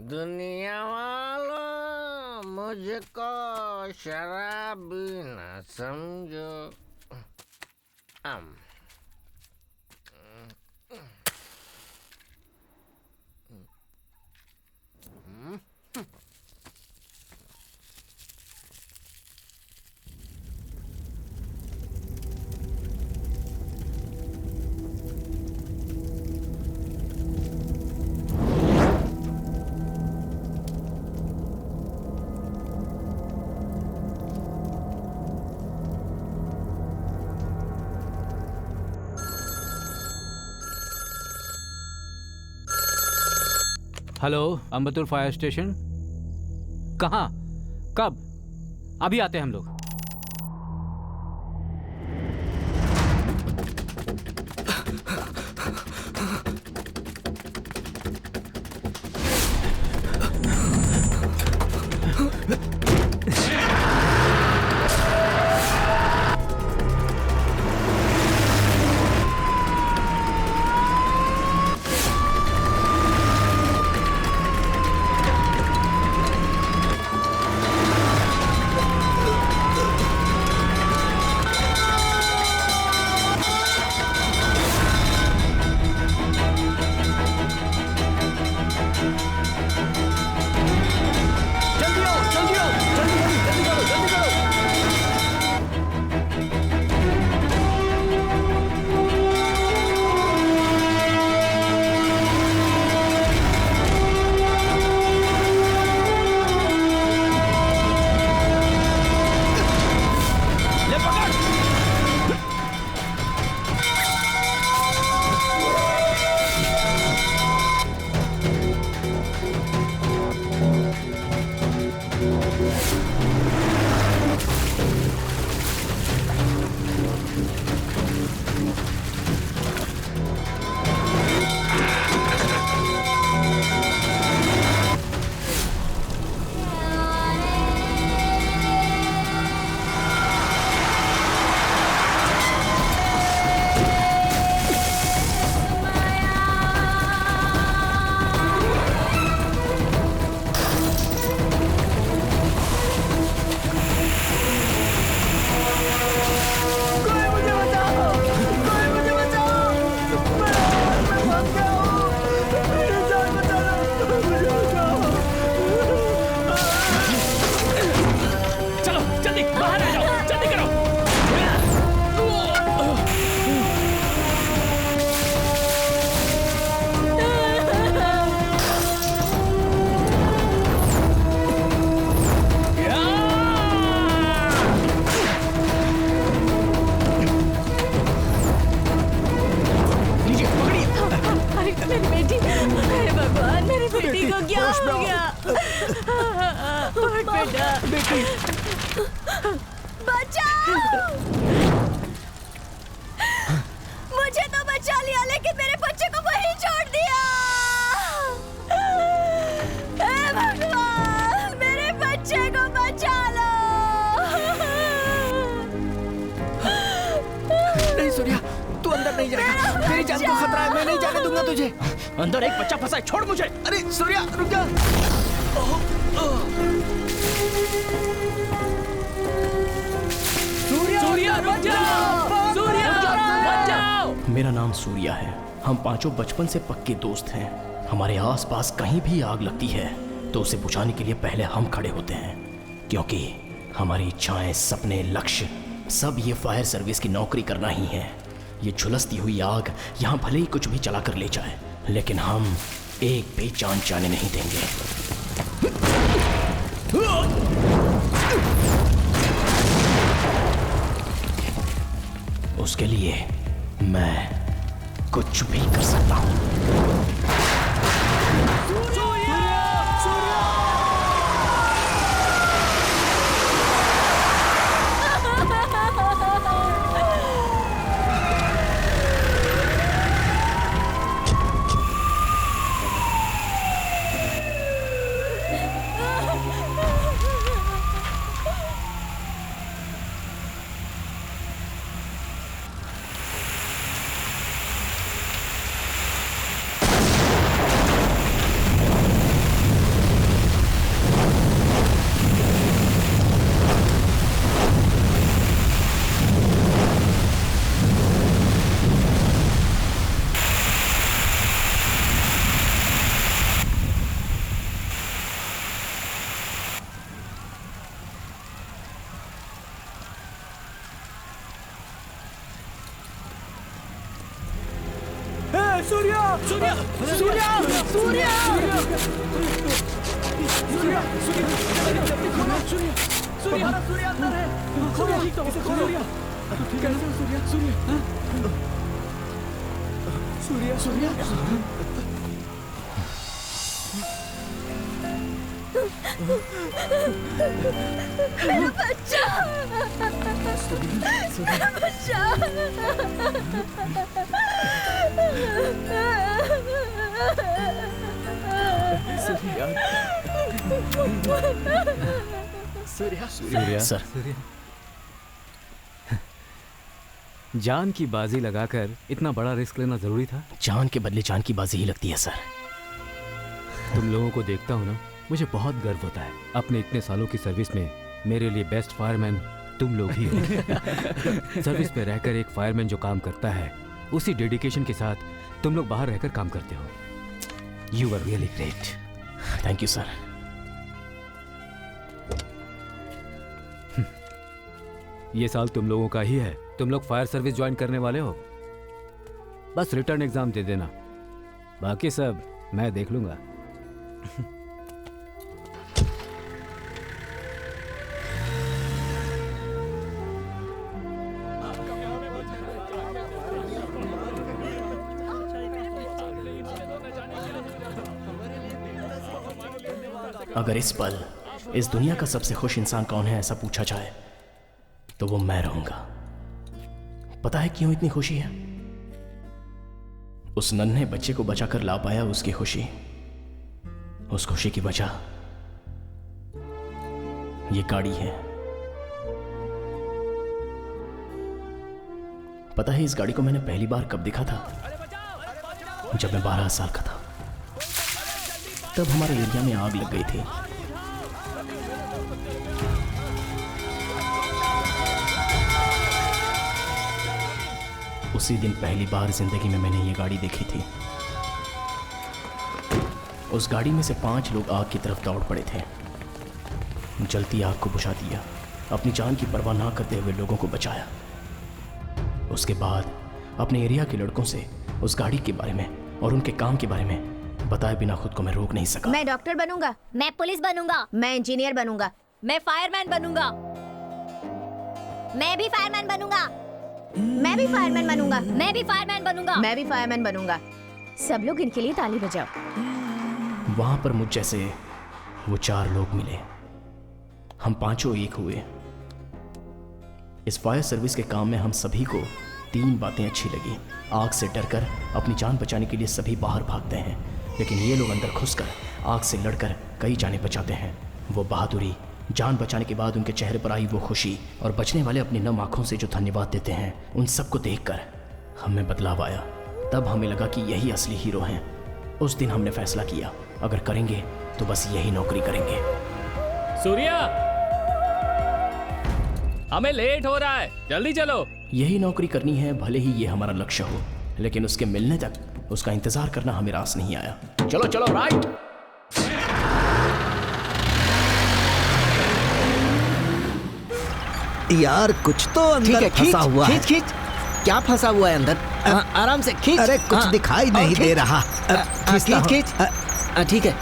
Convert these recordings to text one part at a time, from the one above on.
दुनिया वालों मुझको शराबी न समझो। Hello, Ambattur fire station. कहाँ? कब? अभी आते हैं हम लोग। मुझे तो बचा लिया, लेकिन मेरे बच्चे को वहीं छोड़ दिया। हे भगवान, मेरे बच्चे को बचा लो। नहीं सूर्या, तू अंदर नहीं जाएगा। तेरी जान को खतरा है, मैं नहीं जाने दूंगा तुझे। अंदर एक बच्चा फंसा है, छोड़ मुझे। अरे सूर्या, रुक जा। सूर्या रुक जाओ, सूर्या रुक जाओ। मेरा नाम सूर्या है। हम पांचों बचपन से पक्के दोस्त हैं। हमारे आसपास कहीं भी आग लगती है तो उसे बुझाने के लिए पहले हम खड़े होते हैं, क्योंकि हमारी इच्छाएं, सपने, लक्ष्य सब ये फायर सर्विस की नौकरी करना ही है। ये झुलसती हुई आग यहाँ भले ही कुछ भी चला कर ले जाए, लेकिन हम एक भी जान जाने नहीं देंगे। उसके लिए मैं कुछ भी कर सकता हूं। सूर्या सूर्या सूर्या सूर्या सूर्या सूर्या सूर्या अंदर है। खोलो सूर्या, कैसे हो सूर्या? सूर्या सूर्या मेरा बच्चा, मेरा बच्चा। सूर्या सर, जान की बाजी लगाकर इतना बड़ा रिस्क लेना जरूरी था? जान के बदले जान की बाजी ही लगती है सर। तुम लोगों को देखता हूँ ना, मुझे बहुत गर्व होता है। अपने इतने सालों की सर्विस में मेरे लिए बेस्ट फायरमैन तुम लोग ही हो। सर्विस में रहकर एक फायरमैन जो काम करता है, उसी डेडिकेशन के साथ तुम लोग बाहर रहकर काम करते हो। You are really great. Thank you sir. ये साल तुम लोगों का ही है। तुम लोग फायर सर्विस ज्वाइन करने वाले हो, बस रिटर्न एग्जाम दे देना, बाकी सब मैं देख लूंगा। अगर इस पल इस दुनिया का सबसे खुश इंसान कौन है ऐसा पूछा जाए तो वो मैं रहूंगा। पता है क्यों इतनी खुशी है? उस नन्हे बच्चे को बचाकर ला पाया उसकी खुशी। उस खुशी की वजह ये गाड़ी है। पता है इस गाड़ी को मैंने पहली बार कब देखा था? जब मैं 12 साल का था। तब हमारे एरिया में आग लग गई थी। उसी दिन पहली बार जिंदगी में मैंने ये गाड़ी देखी थी। उस गाड़ी में से 5 लोग आग की तरफ दौड़ पड़े थे। जलती आग को बुझा दिया, अपनी जान की परवाह ना करते हुए लोगों को बचाया। उसके बाद अपने एरिया के लड़कों से उस गाड़ी के बारे में और उनके काम के बारे में बताए बिना खुद को मैं रोक नहीं सका। मैं डॉक्टर बनूंगा, मैं पुलिस बनूंगा, मैं इंजीनियर बनूंगा, मैं फायरमैन बनूंगा, मैं भी फायरमैन बनूंगा, मैं भी फायरमैन बनूंगा, मैं भी फायरमैन बनूंगा, मैं भी फायरमैन बनूंगा। सब लोग इनके लिए ताली बजाओ। वहां पर मुझ जैसे वो 4 लोग मिले। हम 5 एक हुए। इस फायर सर्विस के काम में हम सभी को 3 बातें अच्छी लगी। आग से डरकर अपनी जान बचाने के लिए सभी बाहर भागते हैं, लेकिन ये लोग अंदर घुसकर आग से लड़कर कई जाने बचाते हैं। वो बहादुरी, जान बचाने के बाद उनके चेहरे पर आई वो खुशी और बचने वाले अपनी नम आंखों से जो धन्यवाद देते हैं, उन सबको देखकर हमें बदलाव आया। तब हमें लगा कि यही असली हीरो हैं। उस दिन हमने फैसला किया, अगर करेंगे तो बस यही नौकरी करेंगे। सूर्या, हमें लेट हो रहा है, जल्दी चलो। यही नौकरी करनी है, भले ही ये हमारा लक्ष्य हो, लेकिन उसके मिलने तक उसका इंतजार करना हमें रास नहीं आया। चलो चलो, राइट। यार कुछ तो अंदर फंसा हुआ है। खींच। क्या फंसा हुआ है अंदर? आराम से खींच। अरे कुछ दिखाई नहीं दे रहा। खींच। ठीक है।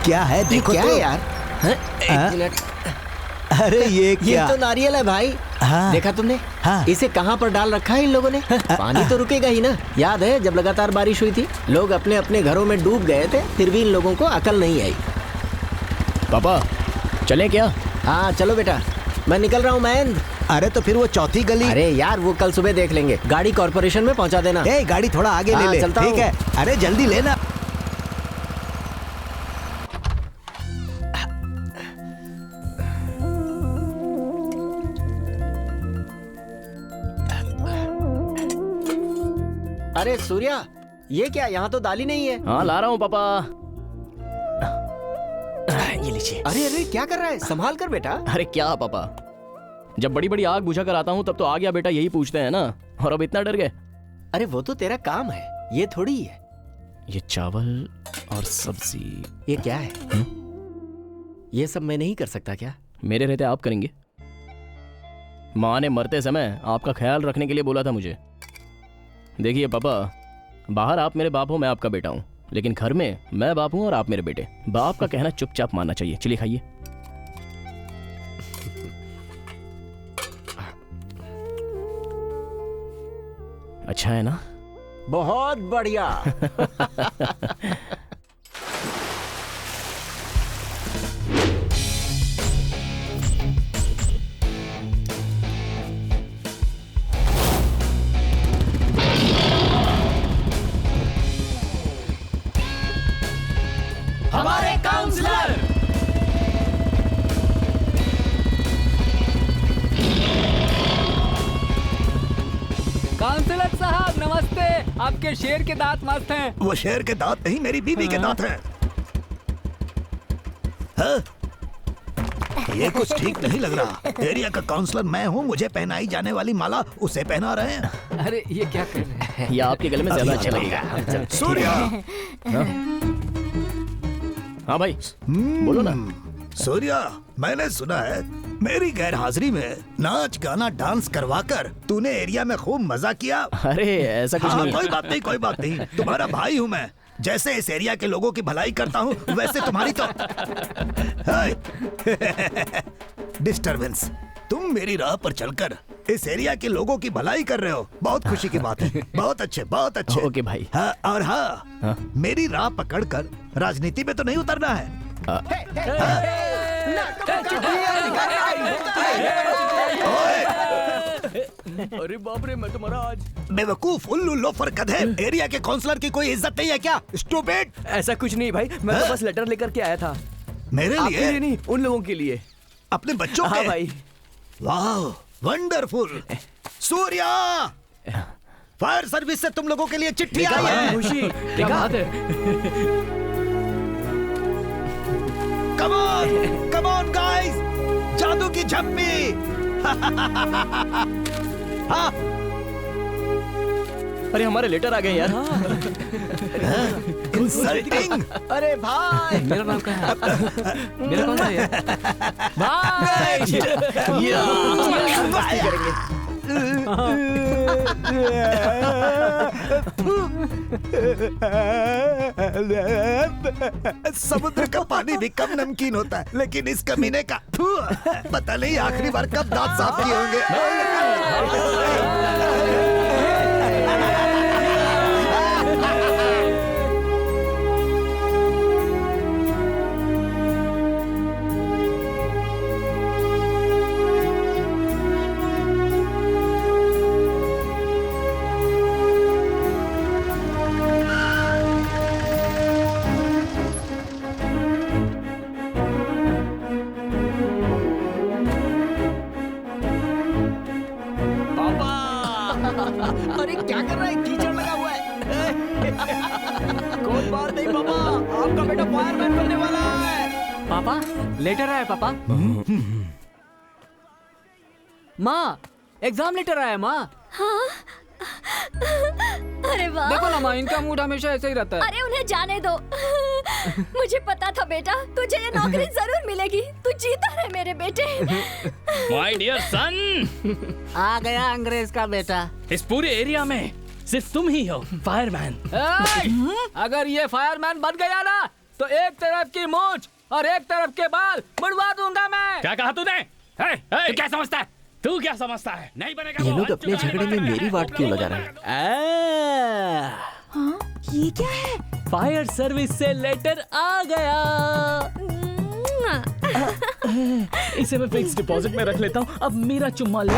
क्या है देखो क्या तो। है यार? एक मिनट। अरे ये क्या? ये तो नारियल है भाई। हाँ। देखा तुमने? हाँ। इसे कहाँ पर डाल रखा है इन लोगों ने? पानी तो रुकेगा ही ना। याद है जब लगातार बारिश हुई थी, लोग अपने अपने घरों में डूब गए थे, फिर भी इन लोगों को अकल नहीं आई। पापा चले क्या? हाँ चलो बेटा, मैं निकल रहा हूँ महेंद्र। अरे तो फिर वो चौथी गली। अरे यार वो कल सुबह देख लेंगे। गाड़ी कॉर्पोरेशन में पहुँचा देना। ए गाड़ी थोड़ा आगे ले ले। चलता ठीक हूँ। है। अरे जल्दी लेना। अरे सूर्या, ये क्या? यहाँ तो दाल ही नहीं है। हाँ ला रहा हूँ पापा। ये लीजिए। अरे अरे क्या कर रहा है? संभाल कर बेटा। अरे क्या पापा, जब बड़ी बड़ी आग बुझा कर आता हूँ तब तो आ गया बेटा यही पूछते हैं ना, और अब इतना डर गए। अरे वो तो तेरा काम है, ये थोड़ी है। ये चावल और सब्जी। ये क्या है? ये सब मैं नहीं कर सकता क्या? मेरे रहते आप करेंगे। माँ ने मरते समय आपका ख्याल रखने के लिए बोला था मुझे। देखिए पापा, बाहर आप मेरे बाप हो, मैं आपका बेटा हूँ, लेकिन घर में मैं बाप हूँ और आप मेरे बेटे। बाप का कहना चुपचाप मानना चाहिए। चलिए खाइए। अच्छा है ना? बहुत बढ़िया। हमारे काउंसलर काउंसलर साहब नमस्ते। आपके शेर के दांत मस्त हैं। वो शेर के दांत नहीं, मेरी बीवी के दांत हैं। हाँ? ये कुछ ठीक नहीं लग रहा। एरिया का काउंसलर मैं हूँ, मुझे पहनाई जाने वाली माला उसे पहना रहे हैं। अरे ये क्या कर रहे हैं? ये आपके गले में ज्यादा अच्छा लगेगा। सूर्या, हाँ भाई बोलो ना। सूर्या, मैंने सुना है मेरी गैर हाजिरी में नाच गाना डांस करवाकर तूने एरिया में खूब मजा किया। अरे ऐसा कुछ हाँ, नहीं। कोई बात नहीं, कोई बात नहीं। तुम्हारा भाई हूँ मैं। जैसे इस एरिया के लोगों की भलाई करता हूँ, वैसे तुम्हारी तो डिस्टरबेंस। तुम मेरी राह पर चलकर इस एरिया के लोगों की भलाई कर रहे हो, बहुत खुशी की बात है। बहुत अच्छे, बहुत अच्छे। ओके भाई। हाँ, और हाँ, मेरी राह पकड़कर राजनीति में तो नहीं उतरना है। अरे बाप रे, मैं तुम्हारा आज बेवकूफ, उल्लू, लोफर, गधे। एरिया के काउंसलर की कोई इज्जत नहीं है क्या? स्टूपिड। ऐसा कुछ नहीं भाई, मैं तो बस लेटर लेकर के आया था। मेरे आपके लिए लिए? नहीं, उन लोगों के लिए। अपने बच्चों हाँ के? भाई। वाह, वंडरफुल। सूर्या, फायर सर्विस से तुम लोगों के लिए चिट्ठी आई है। खुशी, क्या बात है। Come on, come on guys, जादू की झप्पी। हाँ, अरे हमारे लेटर आ गए यार। इंसल्टिंग। अरे भाई, मेरा नाम क्या है? मेरा कौन सा है यार? समुद्र का पानी भी कम नमकीन होता है, लेकिन इस कमीने का पता नहीं आखिरी बार कब दांत साफ किए होंगे। अरे क्या कर रहा है? कीचड़ लगा हुआ है। कोई बात नहीं पापा, आपका बेटा फायरमैन बनने वाला है। पापा लेटर आया पापा। माँ एग्जाम लेटर आया माँ। अरे वाह। देखो ना माँ, इनका मूड हमेशा ऐसे ही रहता है। अरे उन्हें जाने दो। मुझे पता था बेटा, तुझे ये नौकरी जरूर मिलेगी। तू जीता रहे मेरे बेटे। माय डियर सन, आ गया अंग्रेज का बेटा। इस पूरे एरिया में सिर्फ तुम ही हो फायरमैन। अगर ये फायरमैन बन गया ना, तो एक तरफ की मूंछ और एक तरफ के बाल मुड़वा दूंगा मैं। क्या कहा तूने? तू क्या समझता है? तू क्या समझता है? नहीं बनेगा। ये वो लोग हट अपने चुका है, झगड़े में बनेगा मेरी नहीं, वाट वो क्यों बनेगा, लगा रहे बनेगा। हैं? ये क्या है? फायर सर्विस से लेटर आ गया। इसे मैं फिक्स डिपॉजिट में रख लेता हूँ। अब मेरा चुम्मा ले।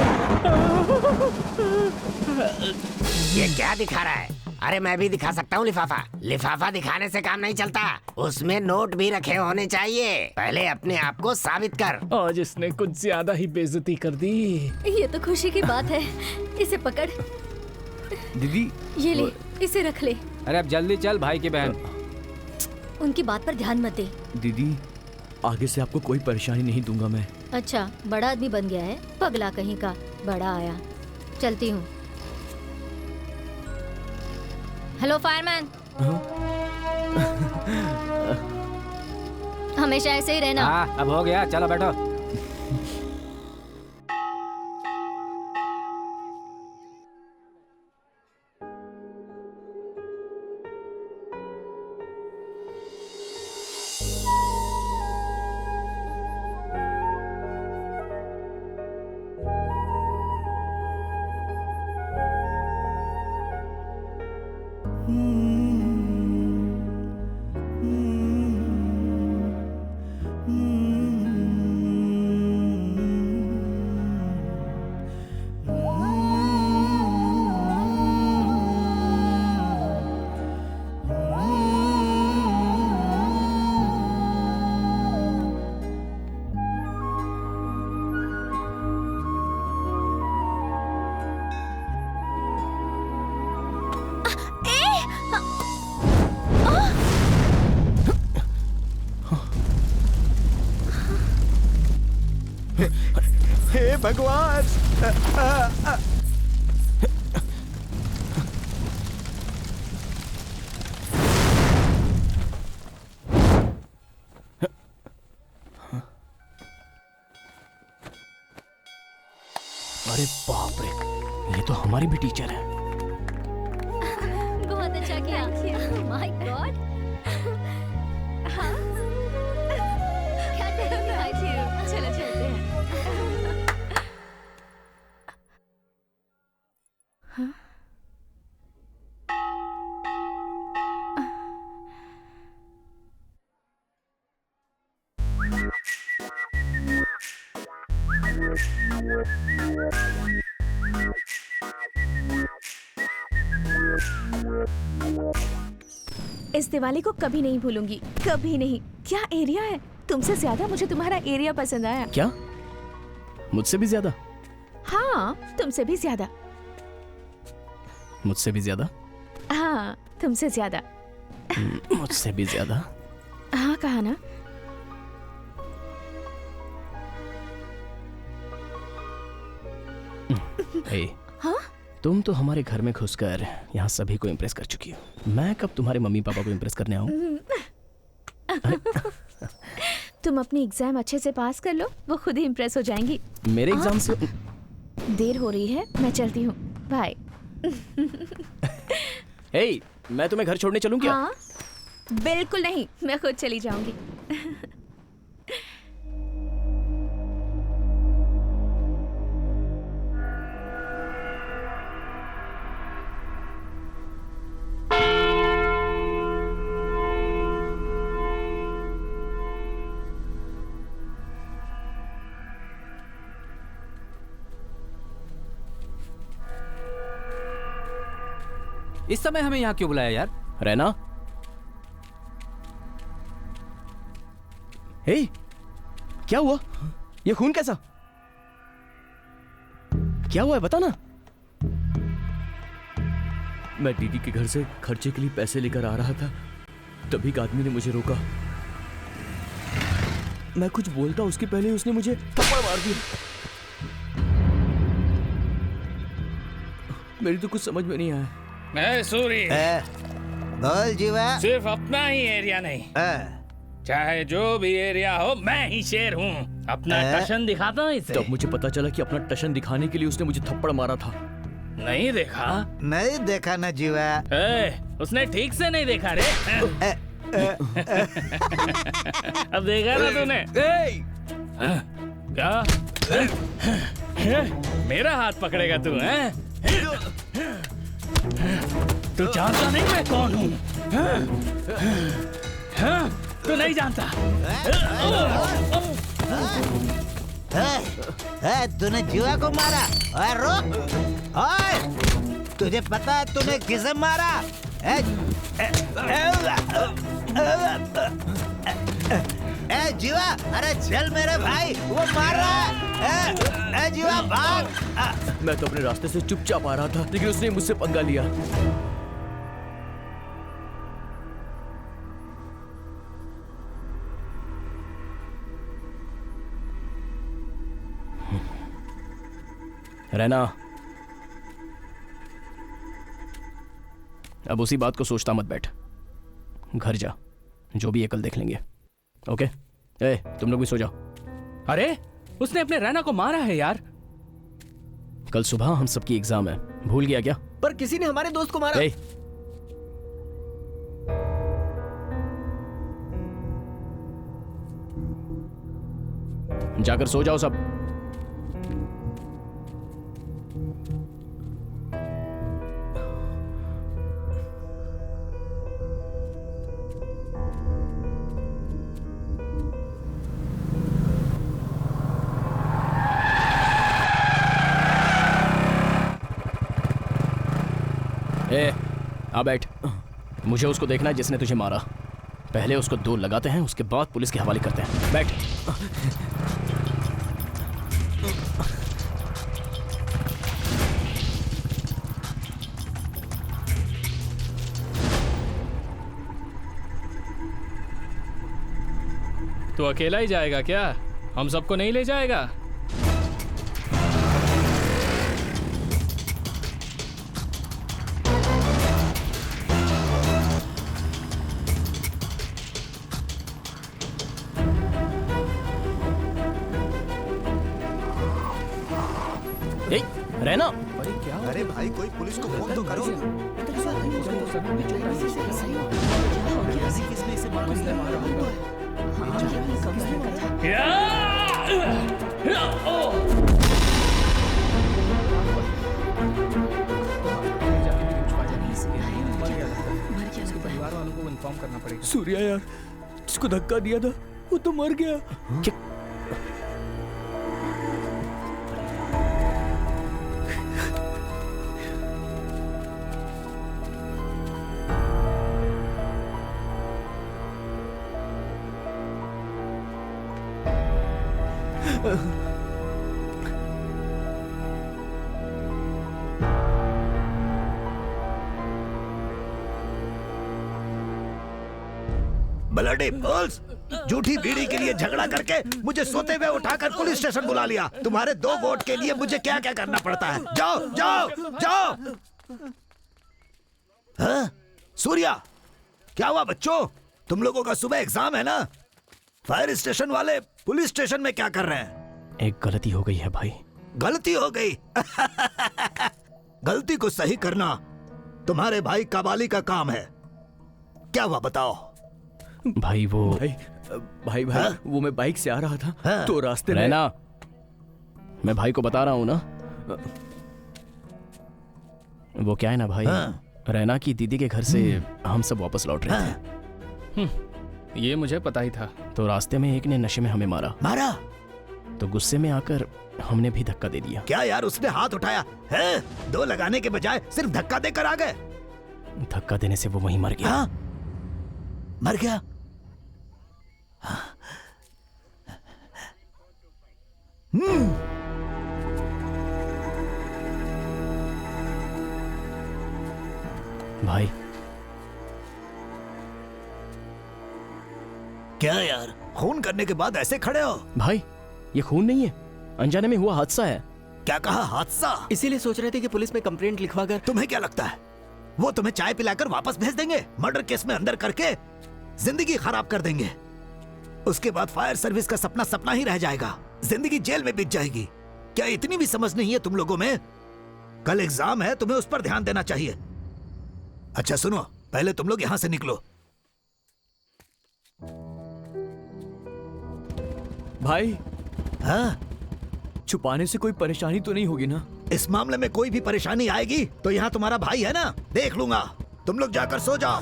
ये क्या दिखा रहा है? अरे मैं भी दिखा सकता हूँ लिफाफा। लिफाफा दिखाने से काम नहीं चलता, उसमें नोट भी रखे होने चाहिए। पहले अपने आप को साबित कर। आज इसने कुछ ज्यादा ही बेइज्जती कर दी। ये तो खुशी की बात है। इसे पकड़। दीदी ये ले, इसे रख ले। अरे अब जल्दी चल भाई की बहन। उनकी बात पर ध्यान मत दे। दीदी, आगे से आपको कोई परेशानी नहीं दूंगा मैं। अच्छा, बड़ा आदमी बन गया है, पगला कहीं का। बड़ा आया, चलती हूँ। Hello fireman. हमेशा ऐसे ही रहना। हाँ अब हो गया, चलो बैठो। भगवान। अरे बाप रे, ये तो हमारी भी टीचर है। बहुत अच्छा किया। My God. क्या करेंगे? चलो चलते हैं। इस दिवाली को कभी नहीं भूलूंगी, कभी नहीं। क्या एरिया है, तुमसे ज्यादा मुझे तुम्हारा एरिया पसंद आया। क्या? मुझसे भी ज्यादा? हाँ, तुमसे भी ज्यादा। मुझसे भी ज्यादा? हाँ, तुमसे ज्यादा। मुझसे भी ज्यादा? हाँ, कहा ना। हे, हाँ? तुम तो हमारे घर में घुसकर यहाँ सभी को इम्प्रेस कर चुकी हो। मैं कब तुम्हारे मम्मी पापा को इम्प्रेस करने आऊँ? तुम अपनी एग्जाम अच्छे से पास कर लो, वो खुद ही इम्प्रेस हो जाएंगी। मेरे एग्जाम से देर हो रही है, मैं चलती हूँ। बाय। हे, मैं तुम्हें घर छोड़ने चलूं क्या? हाँ, बिल्कुल नहीं, मैं खुद चली जाऊंगी। इस समय हमें यहाँ क्यों बुलाया यार? रैना? हे, क्या हुआ? ये खून कैसा? क्या हुआ है, बता ना। मैं दीदी के घर से खर्चे के लिए पैसे लेकर आ रहा था, तभी एक आदमी ने मुझे रोका। मैं कुछ बोलता उसके पहले उसने मुझे थप्पड़ मार दिया। मेरी तो कुछ समझ में नहीं आया। सूरी, बोल जीवा। सिर्फ अपना ही एरिया नहीं, चाहे जो भी एरिया हो, मैं ही शेर हूँ। अपना टशन दिखाता हूँ इसे। तब मुझे पता चला कि अपना टशन दिखाने के लिए उसने मुझे थप्पड़ मारा था। नहीं देखा? नहीं देखा ना जीवा। उसने ठीक से नहीं देखा रे। अब देखा ना तूने? क्या? मेरा हाथ पकड़ेगा तू? तू जानता नहीं मैं कौन हूँ? तू नहीं जानता? तूने जीवा को मारा? ओए रुक! ओए, तुझे पता है तूने किसे मारा? जीवा, अरे चल मेरे भाई, वो मार रहा है। जीवा भाग। मैं तो अपने रास्ते से चुपचाप आ रहा था, लेकिन उसने मुझसे पंगा लिया। रहना, अब उसी बात को सोचता मत बैठ। घर जा, जो भी है कल देख लेंगे। ओके? तुम लोग भी सो जाओ। अरे, उसने अपने रैना को मारा है यार। कल सुबह हम सबकी एग्जाम है, भूल गया क्या? पर किसी ने हमारे दोस्त को मारा। जाकर सो जाओ सब। आ बैठ। मुझे उसको देखना है जिसने तुझे मारा। पहले उसको 2 लगाते हैं, उसके बाद पुलिस के हवाले करते हैं। बैठ। तो अकेला ही जाएगा क्या? हम सबको नहीं ले जाएगा? रैना, अरे भाई कोई पुलिस को फोन तो करो। परिवार वालों को इन्फॉर्म करना पड़ेगा। सूर्या यार, जिसको धक्का दिया था वो तो मर गया। ब्लडी फूल्स, झूठी बीड़ी के लिए झगड़ा करके मुझे सोते हुए उठाकर पुलिस स्टेशन बुला लिया। तुम्हारे 2 वोट के लिए मुझे क्या क्या करना पड़ता है। जाओ जाओ जाओ। हाँ? सूर्या, क्या हुआ बच्चों? तुम लोगों का सुबह एग्जाम है ना? फायर स्टेशन वाले पुलिस स्टेशन में क्या कर रहे हैं? एक गलती हो गई है भाई। गलती हो गई? गलती को सही करना तुम्हारे भाई कबाली का काम है। क्या हुआ बताओ? भाई वो भाई वो मैं बाइक से आ रहा था तो रास्ते में रैना, मैं भाई को बता रहा हूँ ना, वो क्या है ना भाई, रैना की दीदी के घर से हम सब वापस लौट रहे थे। ये मुझे पता ही था। तो रास्ते में एक ने नशे में हमें मारा। तो गुस्से में आकर हमने भी धक्का दे दिया। क्या यार, उसने हाथ उठाया है? 2 लगाने के बजाय सिर्फ धक्का देकर आ गए। धक्का देने से वो वहीं मर गया। हाँ? मर गया? भाई क्या यार, खून करने के बाद ऐसे खड़े हो? भाई ये खून नहीं है, अनजाने में हुआ हादसा है। क्या कहा? हादसा? इसीलिए सोच रहे थे कि पुलिस में कंप्लेंट लिखवा कर। तुम्हें क्या लगता है वो तुम्हें चाय पिलाकर वापस भेज देंगे? मर्डर केस में अंदर करके जिंदगी खराब कर देंगे। उसके बाद फायर सर्विस का सपना सपना ही रह जाएगा। जिंदगी जेल में बीत जाएगी। क्या इतनी भी समझ नहीं है तुम लोगों में? कल एग्जाम है, तुम्हें उस पर ध्यान देना चाहिए। अच्छा सुनो, पहले तुम लोग यहां से निकलो। भाई हाँ? छुपाने से कोई परेशानी तो नहीं होगी ना? इस मामले में कोई भी परेशानी आएगी तो यहाँ तुम्हारा भाई है ना, देख लूंगा। तुम लोग जाकर सो जाओ।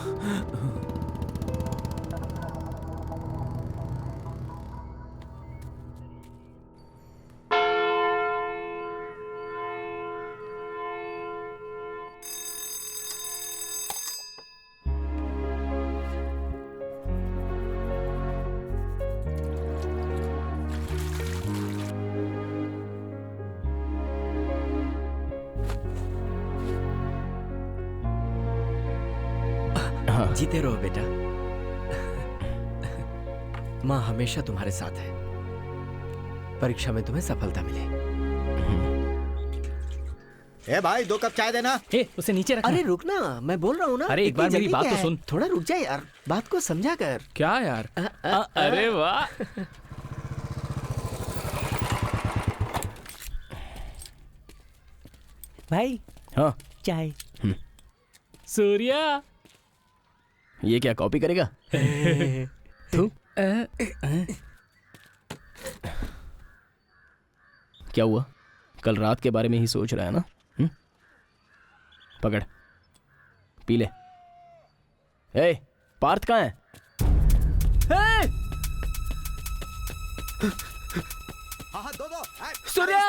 जीते रहो बेटा। माँ हमेशा तुम्हारे साथ है। परीक्षा में तुम्हें सफलता मिले। ए भाई 2 कप चाय देना। उसे नीचे रखना। अरे रुक ना, मैं बोल रहा हूँ ना। अरे एक बार मेरी बात तो सुन। थोड़ा रुक जा यार, बात को समझा कर। क्या यार? अरे वाह। भाई हाँ चाय। सूर्या, ये क्या कॉपी करेगा? तू क्या हुआ? कल रात के बारे में ही सोच रहा है ना? पकड़, पी ले। ए, पार्थ कहाँ है? दो। सूर्या!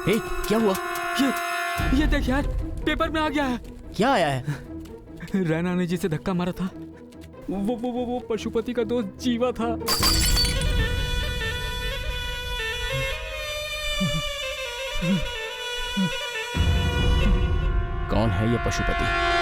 ए, क्या हुआ? ये देख यार, पेपर में आ गया है। क्या आया है? रैना ने जिसे धक्का मारा था वो पशुपति का दोस्त जीवा था। कौन है ये पशुपति?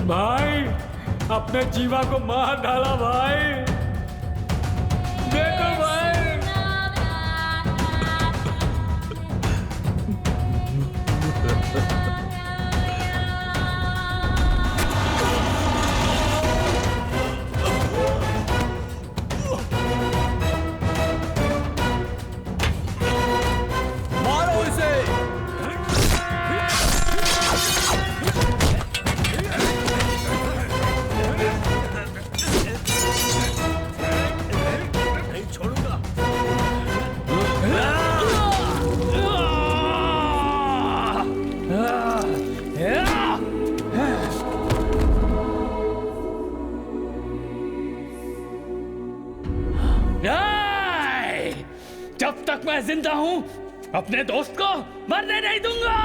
भाई, अपने जीवा को मार डाला भाई। देखो भाई। मैं जिंदा हूं अपने दोस्त को मरने नहीं दूंगा।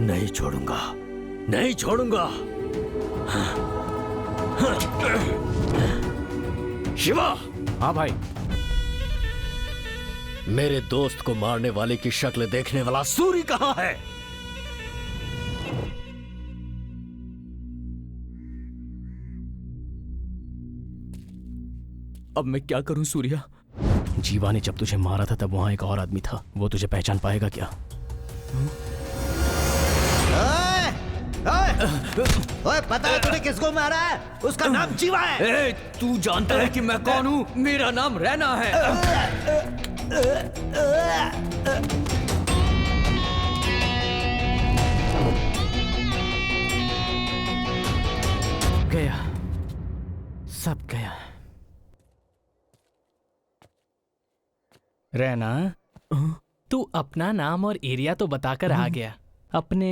नहीं छोड़ूंगा, नहीं छोड़ूंगा। शिवा। हाँ भाई। मेरे दोस्त को मारने वाले की शक्ल देखने वाला सूरी कहाँ है? अब मैं क्या करूं सूर्या? जीवा ने जब तुझे मारा था तब वहां एक और आदमी था, वो तुझे पहचान पाएगा क्या? ओए, पता है तूने किसको मारा है? उसका नाम जीवा है। ए, तू जानता है कि मैं कौन हूँ? मेरा नाम रैना है। गया, सब गया। रैना, तू अपना नाम और एरिया तो बताकर आ गया, अपने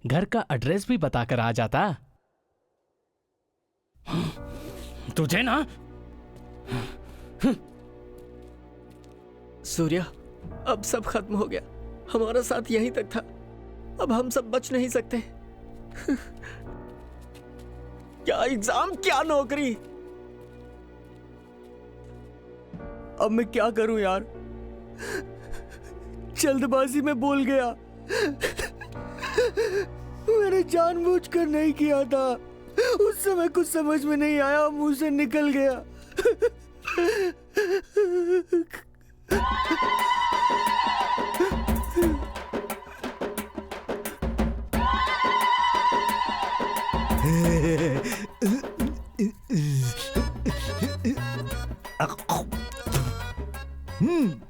घर का एड्रेस भी बताकर आ जाता। तुझे ना सूर्या, अब सब खत्म हो गया। हमारा साथ यहीं तक था, अब हम सब बच नहीं सकते। क्या एग्जाम, क्या नौकरी। अब मैं क्या करूं यार? जल्दबाजी में बोल गया। मैंने जानबूझकर नहीं किया था। उस समय कुछ समझ में नहीं आया, मुंह से निकल गया।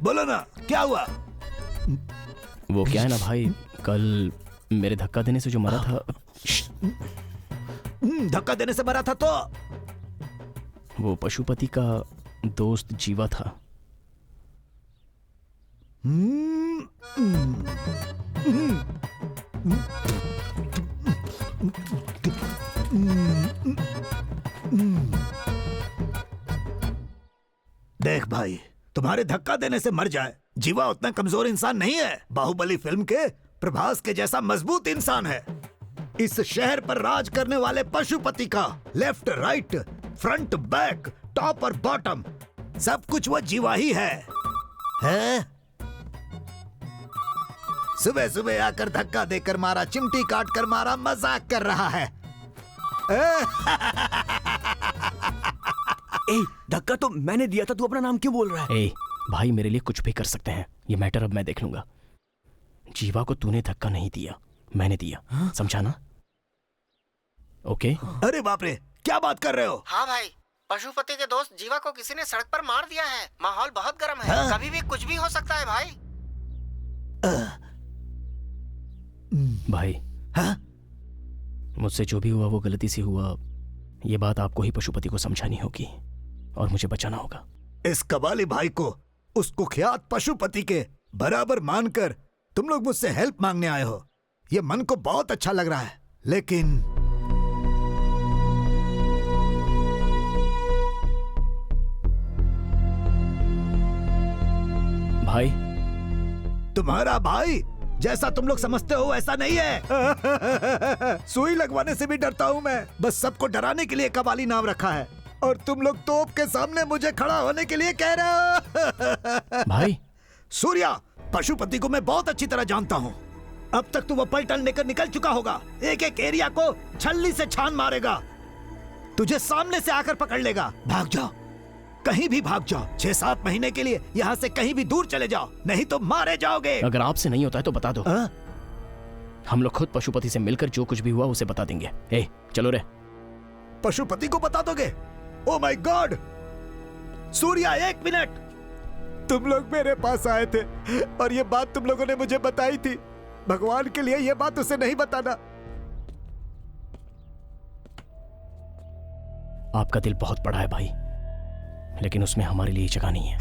बोलो ना, क्या हुआ? वो क्या है ना भाई, कल मेरे धक्का देने से जो मरा था। धक्का देने से मरा था तो वो पशुपति का दोस्त जीवा था। देख भाई, तुम्हारे धक्का देने से मर जाए, जीवा उतना कमजोर इंसान नहीं है। बाहुबली फिल्म के प्रभास के जैसा मजबूत इंसान है। इस शहर पर राज करने वाले पशुपति का left right front back top और बॉटम सब कुछ वो जीवा ही है? सुबह सुबह आकर धक्का देकर मारा, चिमटी काट कर मारा, मजाक कर रहा है। धक्का तो मैंने दिया था, तू अपना नाम क्यों बोल रहा है? भाई, मेरे लिए कुछ भी कर सकते हैं, ये मैटर अब मैं देख लूंगा। जीवा को तूने धक्का नहीं दिया, मैंने दिया। समझा ना? ओके। अरे बाप रे, क्या बात कर रहे हो? हाँ भाई, पशुपति के दोस्त जीवा को किसी ने सड़क पर मार दिया है। माहौल बहुत गर्म है। कभी भी कुछ भी हो सकता है भाई। भाई, मुझसे जो भी हुआ वो गलती से हुआ। ये बात आपको ही पशुपति को समझानी होगी और मुझे बचाना होगा। इस कबाली भाई को उस कुख्यात पशुपति के बराबर मानकर तुम लोग मुझसे हेल्प मांगने आए हो, ये मन को बहुत अच्छा लग रहा है। लेकिन भाई, तुम्हारा भाई जैसा तुम लोग समझते हो ऐसा नहीं है। सुई लगवाने से भी डरता हूँ मैं। बस सबको डराने के लिए कबाली नाम रखा है और तुम लोग तोप के सामने मुझे खड़ा होने के लिए कह रहे हो। भाई, सूर्या, पशुपति को मैं बहुत अच्छी तरह जानता हूँ। अब तक तो वो पलटन लेकर निकल चुका होगा। एक एक एरिया को छल्ली से छान मारेगा, तुझे सामने से आकर पकड़ लेगा। भाग जाओ, कहीं भी भाग जाओ। 6-7 महीने के लिए यहाँ से कहीं भी दूर चले जाओ, नहीं तो मारे जाओगे। अगर आपसे नहीं होता है तो बता दो। हम लोग खुद पशुपति से मिलकर जो कुछ भी हुआ उसे बता देंगे। चलो रे। पशुपति को बता दोगे? Oh my God! Surya, 1 minute. तुम लोग मेरे पास आए थे और ये बात तुम लोगों ने मुझे बताई थी। भगवान के लिए ये बात उसे नहीं बताना। आपका दिल बहुत बड़ा है भाई, लेकिन उसमें हमारे लिए जगह नहीं है।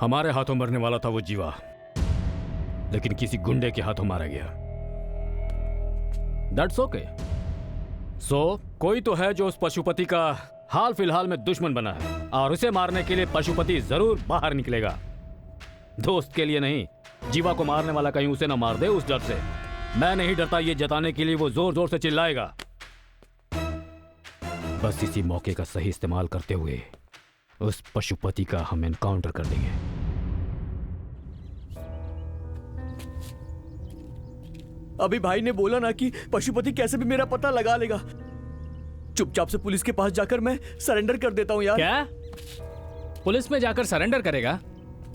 हमारे हाथों मरने वाला था वो जीवा, लेकिन किसी गुंडे के हाथों मारा गया। That's okay. सो कोई तो है जो उस पशुपति का हाल फिलहाल में दुश्मन बना है, और उसे मारने के लिए पशुपति जरूर बाहर निकलेगा। दोस्त के लिए नहीं, जीवा को मारने वाला कहीं उसे ना मार दे, उस डर से। मैं नहीं डरता, ये जताने के लिए वो जोर जोर से चिल्लाएगा। बस इसी मौके का सही इस्तेमाल करते हुए उस पशुपति का हम एनकाउंटर कर देंगे। अभी भाई ने बोला ना कि पशुपति कैसे भी मेरा पता लगा लेगा। चुपचाप से पुलिस के पास जाकर मैं सरेंडर कर देता हूँ यार। क्या? पुलिस में जाकर सरेंडर करेगा?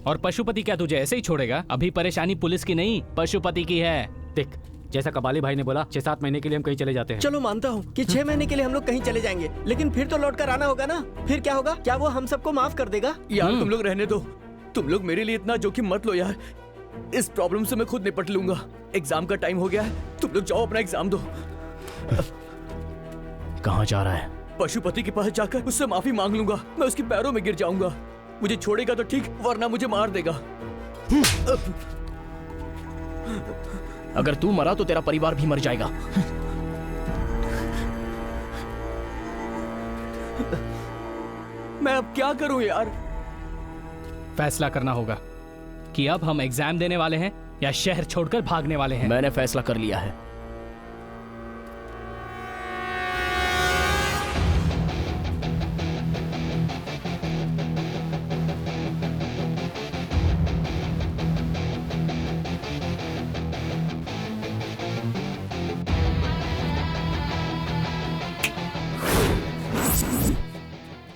और पशुपति क्या तुझे ऐसे ही छोड़ेगा? अभी परेशानी पुलिस की नहीं, पशुपति की है। देख, जैसा कबाली भाई ने बोला, 6-7 महीने के लिए हम कहीं चले जाते हैं। चलो मानता हूँ कि 6 महीने के लिए हम लोग कहीं चले जाएंगे, लेकिन फिर तो लौट कर आना होगा ना। फिर क्या होगा? क्या वो हम सबको माफ कर देगा? यार तुम लोग रहने दो, तुम लोग मेरे लिए इतना जोखिम मत लो यार। इस प्रॉब्लम से मैं खुद निपट लूंगा। एग्जाम का टाइम हो गया है, तुम लोग जाओ अपना एग्जाम दो। कहाँ जा रहा है? पशुपति के पास जाकर उससे माफी मांग लूंगा। मैं उसके पैरों में गिर जाऊंगा। मुझे छोड़ेगा तो ठीक, वरना मुझे मार देगा। अगर तू मरा तो तेरा परिवार भी मर जाएगा। मैं अब क्या करूं यार? फैसला करना होगा कि अब हम एग्जाम देने वाले हैं या शहर छोड़कर भागने वाले हैं। मैंने फैसला कर लिया है।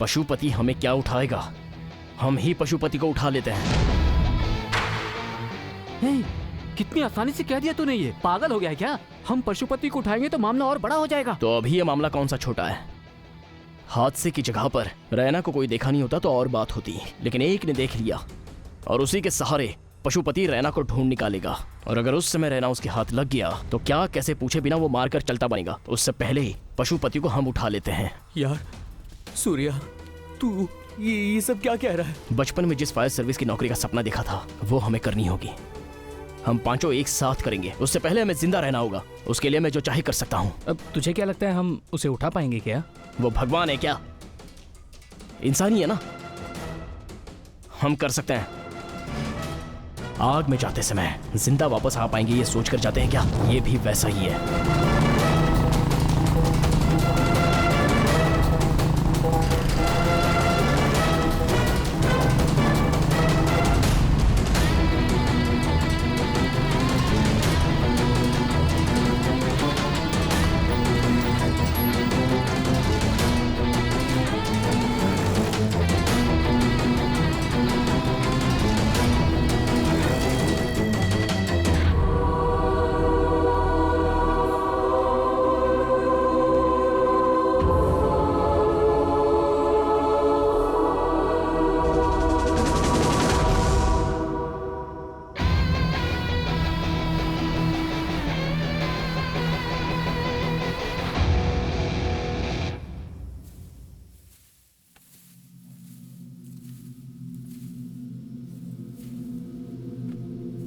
पशुपति हमें क्या उठाएगा? हम ही पशुपति को उठा लेते हैं। कितनी आसानी से कह दिया तूने, ये पागल हो गया है क्या? हम पशुपति को उठाएंगे तो मामला और बड़ा हो जाएगा। तो अभी ये मामला कौन सा छोटा है? हादसे की जगह पर रैना को कोई देखा नहीं होता तो और बात होती, लेकिन एक ने देख लिया और उसी के सहारे पशुपति रैना को ढूंढ निकालेगा। और अगर उस समय रैना उसके हाथ लग गया तो क्या कैसे पूछे बिना वो मारकर चलता बनेगा। उससे पहले ही पशुपति को हम उठा लेते हैं। यार सूर्या, तू ये सब क्या कह रहा है? बचपन में जिस फायर सर्विस की नौकरी का सपना देखा था वो हमें करनी होगी। हम पांचों एक साथ करेंगे। उससे पहले हमें जिंदा रहना होगा। उसके लिए मैं जो चाहे कर सकता हूँ। अब तुझे क्या लगता है हम उसे उठा पाएंगे क्या? वो भगवान है क्या? इंसानी है ना। हम कर सकते हैं। आग में जाते समय जिंदा वापस आ पाएंगे ये सोचकर जाते हैं क्या? ये भी वैसा ही है।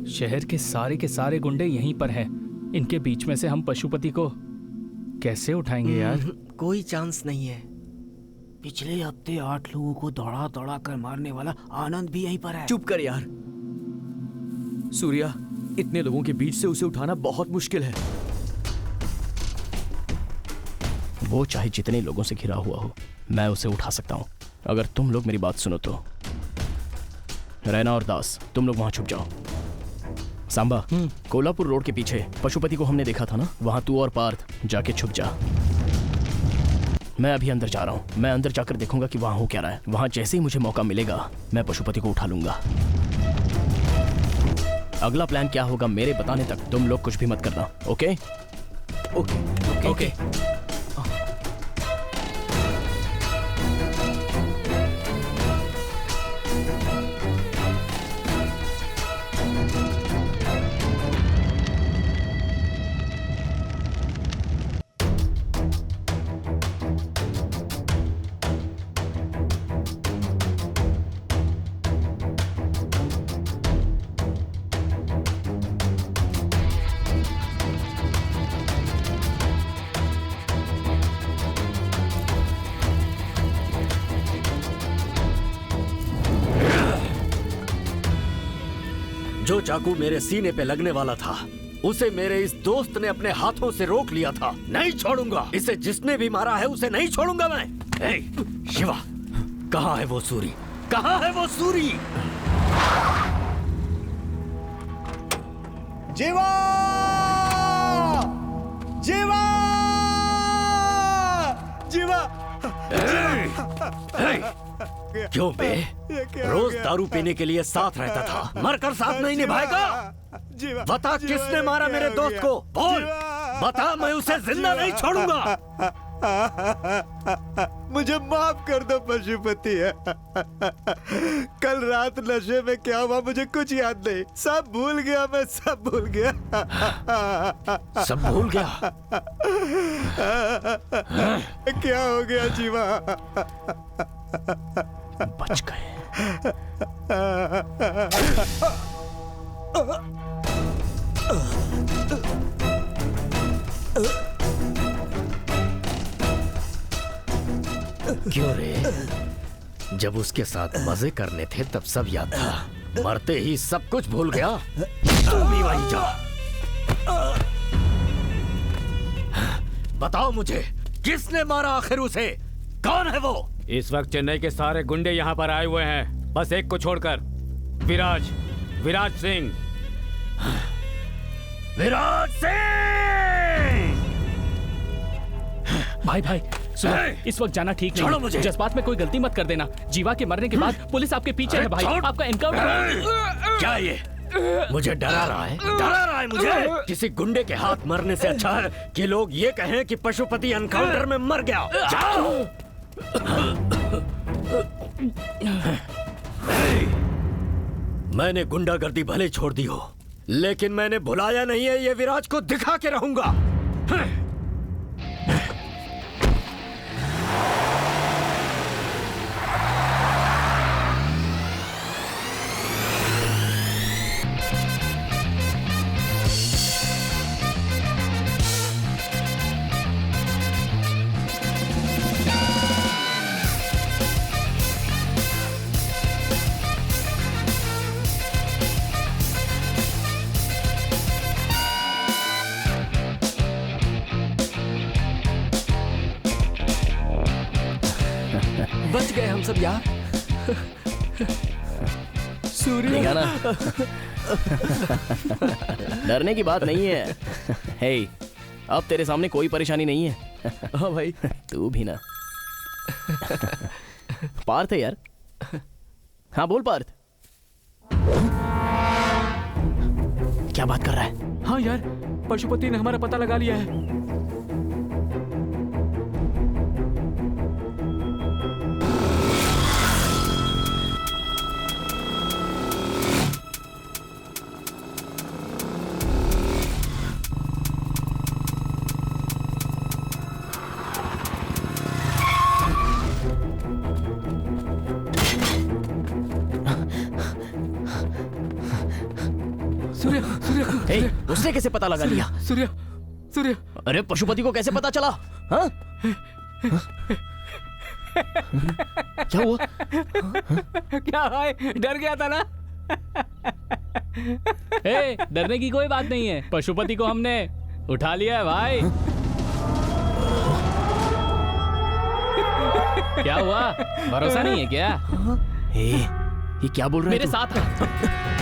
शहर के सारे गुंडे यहीं पर हैं। इनके बीच में से हम पशुपति को कैसे उठाएंगे यार? कोई चांस नहीं है। पिछले हफ्ते 8 लोगों को दौड़ा दौड़ा कर मारने वाला आनंद भी यहीं पर है। चुप कर यार। सूर्या, इतने लोगों के बीच से उसे उठाना बहुत मुश्किल है। वो चाहे जितने लोगों से घिरा हुआ हो, मैं उसे उठा सकता हूँ अगर तुम लोग मेरी बात सुनो तो। रैना और दास, तुम लोग वहां छुप जाओ। सांबा, कोल्हापुर रोड के पीछे पशुपति को हमने देखा था ना, वहां तू और पार्थ जाके छुप जा। मैं अभी अंदर जा रहा हूं। मैं अंदर जाकर देखूंगा कि वहां हो क्या रहा है। वहां जैसे ही मुझे मौका मिलेगा मैं पशुपति को उठा लूंगा। अगला प्लान क्या होगा मेरे बताने तक तुम लोग कुछ भी मत करना। ओके? Okay okay. जो चाकू मेरे सीने पे लगने वाला था उसे मेरे इस दोस्त ने अपने हाथों से रोक लिया था। नहीं छोड़ूंगा इसे, जिसने भी मारा है उसे नहीं छोड़ूंगा मैं। शिवा, कहाँ है वो सूरी? कहाँ है वो सूरी? जीवा! जीवा! जीवा! क्यों बे? रोज दारू पीने के लिए साथ रहता था, मरकर साथ नहीं निभाएगा? बता किसने मारा मेरे दोस्त को? बोल, बता, मैं उसे जिंदा नहीं छोड़ूंगा। मुझे माफ कर दो पशुपति। कल रात नशे में क्या हुआ मुझे कुछ याद नहीं, सब भूल गया, मैं सब भूल गया। सब भूल गया? क्या हो गया जीवा? बच गए। क्यों रे? जब उसके साथ मजे करने थे तब सब याद था, मरते ही सब कुछ भूल गया। तू भी वहीं जा। बताओ मुझे, किसने मारा आखिर उसे? कौन है वो? इस वक्त चेन्नई के सारे गुंडे यहाँ पर आए हुए हैं, बस एक को छोड़कर। विराज सिंह। विराज सिंह! भाई सुनो, इस वक्त जाना ठीक नहीं। मुझे। जज्बात में कोई गलती मत कर देना। जीवा के मरने के बाद पुलिस आपके पीछे है भाई, आपका एनकाउंटर। क्या ये मुझे डरा रहा है? डरा रहा है मुझे? किसी गुंडे के हाथ मरने से अच्छा है कि लोग ये कहें कि पशुपति एनकाउंटर में मर गया। जाओ। मैंने गुंडागर्दी भले छोड़ दी हो, लेकिन मैंने भुलाया नहीं है, ये विराज को दिखा के रहूंगा। बच गए हम सब यार। सूर्य, देखा ना? डरने की बात नहीं है। हे, अब तेरे सामने कोई परेशानी नहीं है। हाँ भाई। तू भी ना। पार्थ है यार। हाँ बोल पार्थ। क्या बात कर रहा है? हाँ यार, पशुपति ने हमारा पता लगा लिया है। उसने कैसे पता लगा लिया? सूर्य, अरे पशुपति को कैसे पता चला? हाँ? क्या हुआ? क्या भाई, डर गया था ना? डरने की कोई बात नहीं है, पशुपति को हमने उठा लिया है भाई। क्या हुआ, भरोसा नहीं है क्या? ये क्या बोल रहा है? मेरे साथ है।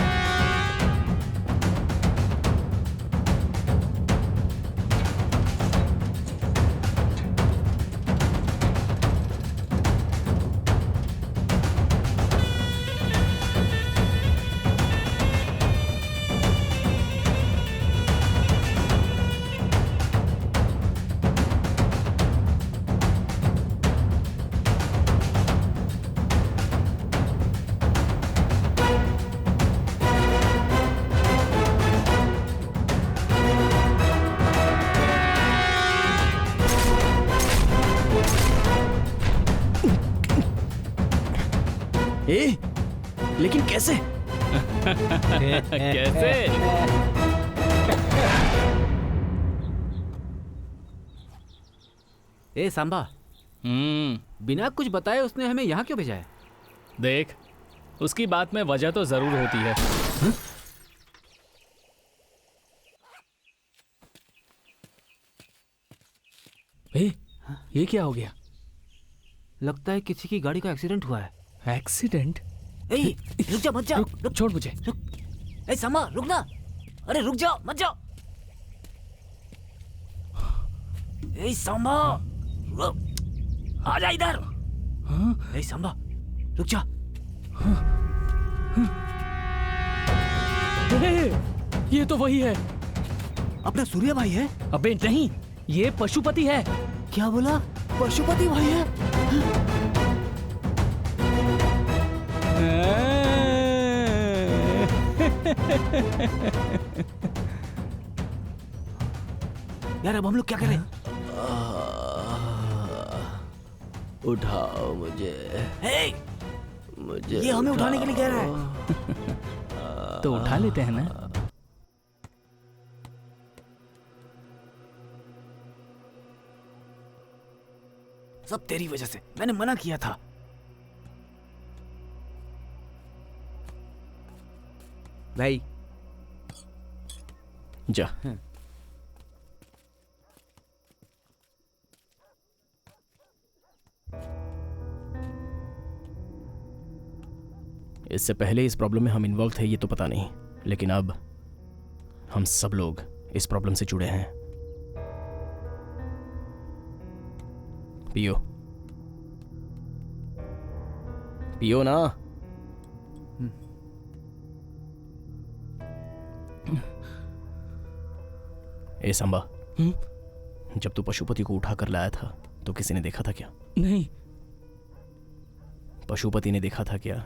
लेकिन कैसे? कैसे? ए सांबा, बिना कुछ बताए उसने हमें यहाँ क्यों भेजा है? देख, उसकी बात में वजह तो जरूर होती है। ये क्या हो गया? लगता है किसी की गाड़ी का एक्सीडेंट हुआ है। एक्सीडेंट? रुक जा, मत जा। रुक, छोड़ मुझे। रुक। समा, रुक ना। अरे रुक जाओ, मत जाओ। समा, आ जा इधर। समा, रुक जा। ये तो वही है। अपना सूर्य भाई है? अबे नहीं, ये पशुपति है। क्या बोला? पशुपति भाई है? यार अब हम लोग क्या करें? उठाओ मुझे। मुझे ये हमें उठाने के लिए कह रहा है। तो उठा लेते हैं ना। सब तेरी वजह से, मैंने मना किया था। भाई जा। इससे पहले इस प्रॉब्लम में हम इन्वॉल्व थे ये तो पता नहीं, लेकिन अब हम सब लोग इस प्रॉब्लम से जुड़े हैं। पियो पियो ना। ए सांबा, जब तू पशुपति को उठा कर लाया था तो किसी ने देखा था क्या? नहीं। पशुपति ने देखा था क्या?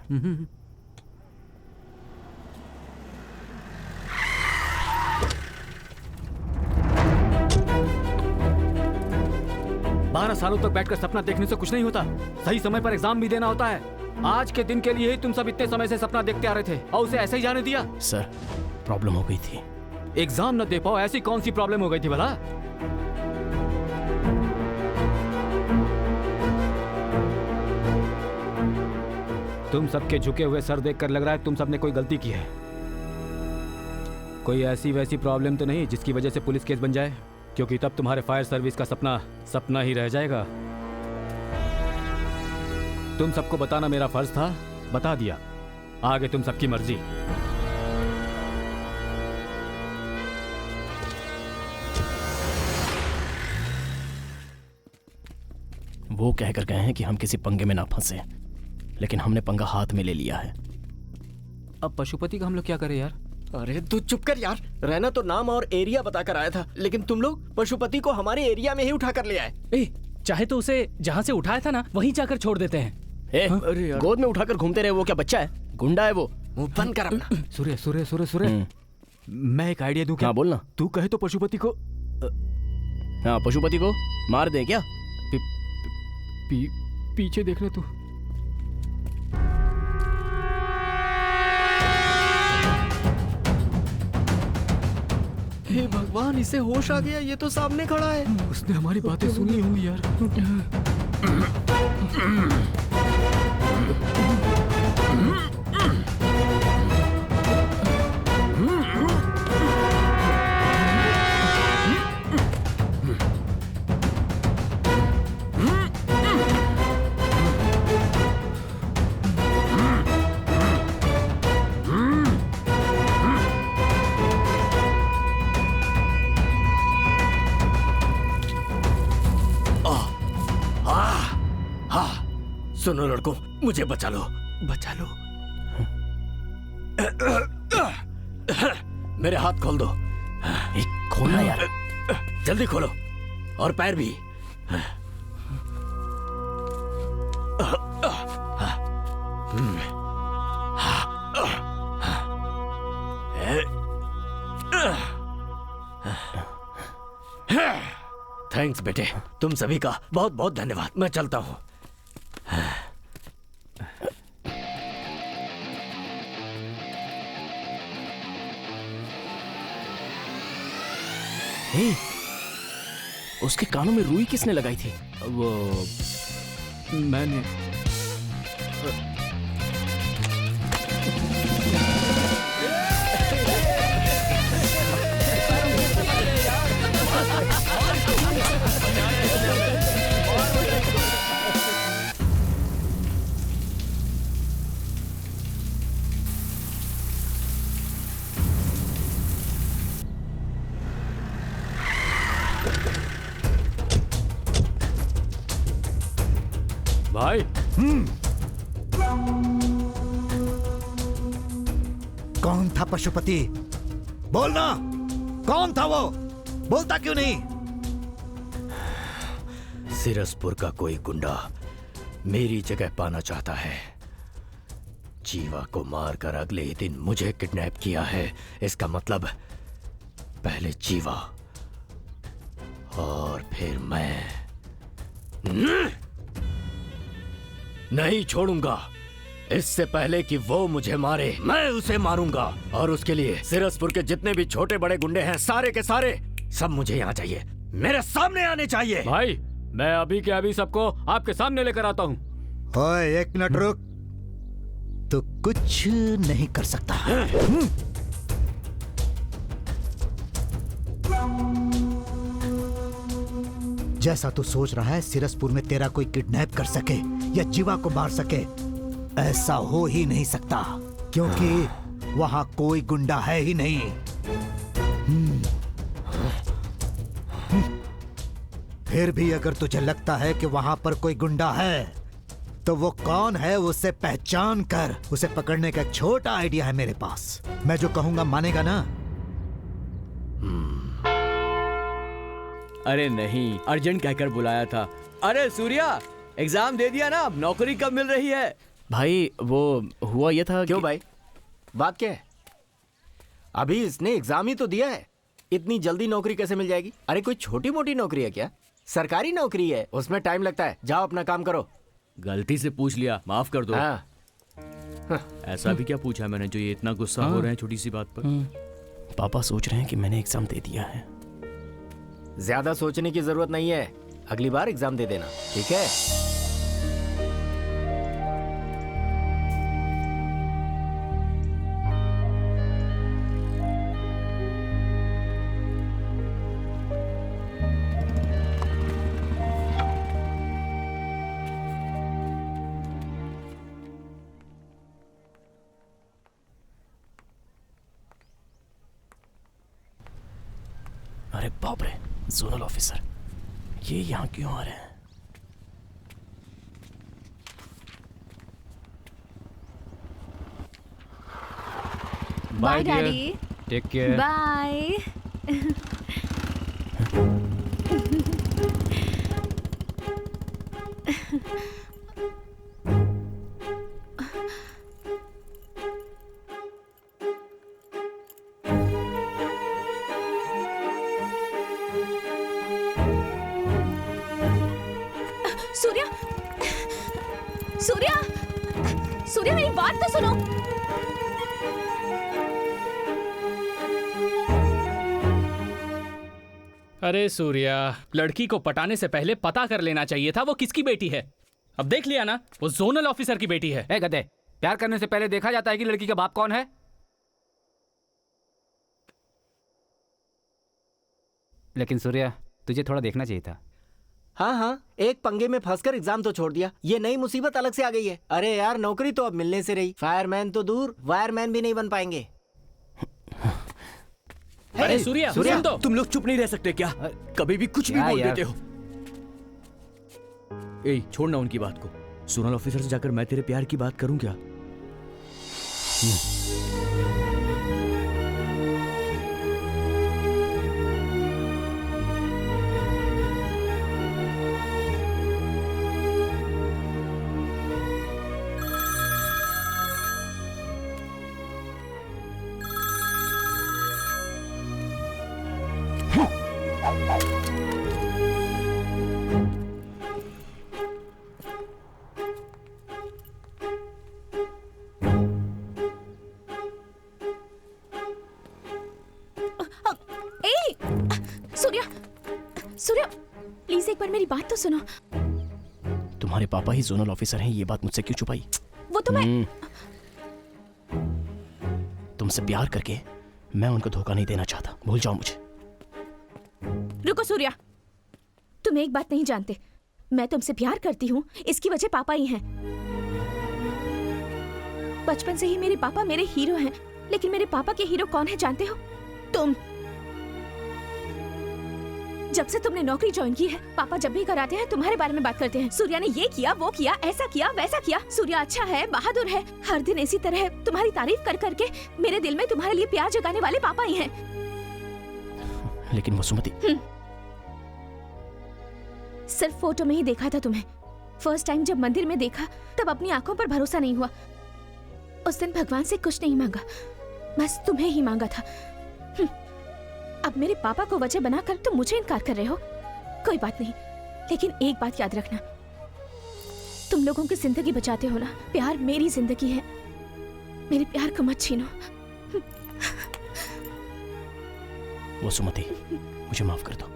12 सालों तक बैठकर सपना देखने से कुछ नहीं होता। सही समय पर एग्जाम भी देना होता है। आज के दिन के लिए ही तुम सब इतने समय से सपना देखते आ रहे थे और उसे ऐसे ही जाने दिया। सर, प्रॉब्लम हो गई थी। एग्जाम न दे पाओ, ऐसी कौन सी प्रॉब्लम हो गई थी भला? तुम सबके झुके हुए सर देखकर लग रहा है तुम सबने कोई गलती की है। कोई ऐसी वैसी प्रॉब्लम तो नहीं जिसकी वजह से पुलिस केस बन जाए, क्योंकि तब तुम्हारे फायर सर्विस का सपना सपना ही रह जाएगा। तुम सबको बताना मेरा फर्ज था, बता दिया। आगे तुम सबकी मर्जी। वो कहकर गए हैं कि हम किसी पंगे में ना फंसे, लेकिन हमने पंगा हाथ में ले लिया है। अब पशुपति का हम लोग क्या करें यार? अरे तू चुप कर यार। रहना तो नाम और एरिया बताकर आया था, लेकिन तुम लोग पशुपति को हमारे एरिया में ही उठा कर ले आए। चाहे तो उसे जहाँ से उठाया था ना वहीं जाकर छोड़ देते हैं। अरे यार, गोद में उठाकर घूमते रहे। वो क्या बच्चा है? गुंडा है वो। मुंह बंद कर अपना। सूर्य सूर्य सूर्य सूर्य, मैं एक आइडिया दूं क्या? हाँ बोलना। तू कहे तो पशुपति को हाँ, पशुपति को मार दे क्या? पीछे देखना तू। हे भगवान, इसे होश आ गया। ये तो सामने खड़ा है। उसने हमारी बातें सुन ली होंगी यार। सुनो लड़कों, मुझे बचा लो, बचा लो। मेरे हाथ खोल दो। खोलना यार, जल्दी खोलो। और पैर भी। थैंक्स बेटे, तुम सभी का बहुत बहुत धन्यवाद। मैं चलता हूँ। उसके कानों में रुई किसने लगाई थी? वो मैंने। भाई। कौन था पशुपति? बोलना, कौन था वो? बोलता क्यों नहीं? सिरसपुर का कोई गुंडा मेरी जगह पाना चाहता है। जीवा को मारकर अगले ही दिन मुझे किडनैप किया है। इसका मतलब पहले जीवा और फिर मैं। नहीं छोड़ूंगा। इससे पहले कि वो मुझे मारे, मैं उसे मारूंगा। और उसके लिए सिरसपुर के जितने भी छोटे बड़े गुंडे हैं, सारे के सारे सब मुझे यहाँ चाहिए, मेरे सामने आने चाहिए। भाई मैं अभी के अभी सबको आपके सामने लेकर आता हूँ। ओए, एक मिनट रुक। तो कुछ नहीं कर सकता। जैसा तू सोच रहा है सिरसपुर में तेरा कोई किडनैप कर सके या जीवा को मार सके, ऐसा हो ही नहीं सकता, क्योंकि वहां कोई गुंडा है ही नहीं। फिर भी अगर तुझे लगता है कि वहां पर कोई गुंडा है, तो वो कौन है उसे पहचान कर उसे पकड़ने का एक छोटा आइडिया है मेरे पास। मैं जो कहूंगा मानेगा ना? अरे नहीं, अर्जेंट कहकर बुलाया था। अरे सूर्या, एग्जाम दे दिया ना, अब नौकरी कब मिल रही है? भाई वो हुआ ये था। क्यों भाई, बात क्या है? अभी इसने एग्जाम ही तो दिया है, इतनी जल्दी नौकरी कैसे मिल जाएगी? अरे कोई छोटी मोटी नौकरी है क्या? सरकारी नौकरी है, उसमें टाइम लगता है। जाओ अपना काम करो। गलती से पूछ लिया, माफ कर दो। हाँ। ऐसा भी क्या पूछा मैंने जो ये इतना गुस्सा हो रहे हैं छोटी सी बात पर? पापा सोच रहे हैं कि मैंने एग्जाम दे दिया है। ज्यादा सोचने की जरूरत नहीं है, अगली बार एग्जाम दे देना, ठीक है? अरे बाप रे, जोनल ऑफिसर, ये यहाँ क्यों आ रहे हैं? Bye daddy. Take care. Bye. Surya, Surya, Surya मेरी बात तो सुनो। अरे सूर्या, लड़की को पटाने से पहले पता कर लेना चाहिए था वो किसकी बेटी है। अब देख लिया ना, वो जोनल ऑफिसर की बेटी है। ए गधे, प्यार करने से पहले देखा जाता है कि लड़की का बाप कौन है? लेकिन सूर्या, तुझे थोड़ा देखना चाहिए था। हाँ हाँ, एक पंगे में फंसकर एग्जाम तो छोड़ दिया, ये नई मुसीबत अलग से आ गई है। अरे यार, नौकरी तो अब मिलने से रही, फायरमैन तो दूर, वायरमैन भी नहीं बन पाएंगे। अरे सूर्या, सुन तो, तुम लोग चुप नहीं रह सकते क्या? कभी भी कुछ भी बोल देते हो। ए, छोड़ना उनकी बात को। जोनल ऑफिसर से जाकर मैं तेरे प्यार की बात करूं क्या? सूर्या, प्लीज एक बार मेरी बात तो सुनो। तुम्हारे पापा ही जोनल ऑफिसर हैं, ये बात मुझसे क्यों छुपाई? वो तो मैं तुमसे प्यार करके मैं उनको धोखा नहीं देना चाहता, भूल जाओ मुझे। रुको सूर्या, तुम एक बात नहीं जानते, मैं तुमसे प्यार करती हूँ, इसकी वजह पापा ही हैं। बचपन से ही मेरे पापा मेरे हीरो हैं, लेकिन मेरे पापा के हीरो कौन है जानते हो? तुम। जब से तुमने नौकरी ज्वाइन की है, पापा जब भी कराते हैं तुम्हारे बारे में बात करते हैं। सूर्या ने ये किया, वो किया, ऐसा किया, वैसा किया। सूर्या अच्छा है, बहादुर है। हर दिन इसी तरह तुम्हारी तारीफ कर करके मेरे दिल में तुम्हारे लिए प्यार जगाने वाले पापा ही हैं। लेकिन वसुमती, सिर्फ फोटो में ही देखा था तुम्हें। फर्स्ट टाइम जब मंदिर में देखा तब अपनी आंखों पर भरोसा नहीं हुआ। उस दिन भगवान से कुछ नहीं मांगा, बस तुम्हें ही मांगा था। अब मेरे पापा को वजह बनाकर तुम मुझे इनकार कर रहे हो। कोई बात नहीं, लेकिन एक बात याद रखना, तुम लोगों की जिंदगी बचाते हो ना। प्यार मेरी जिंदगी है, मेरे प्यार को मत छीनो। वसुमती, मुझे माफ कर दो।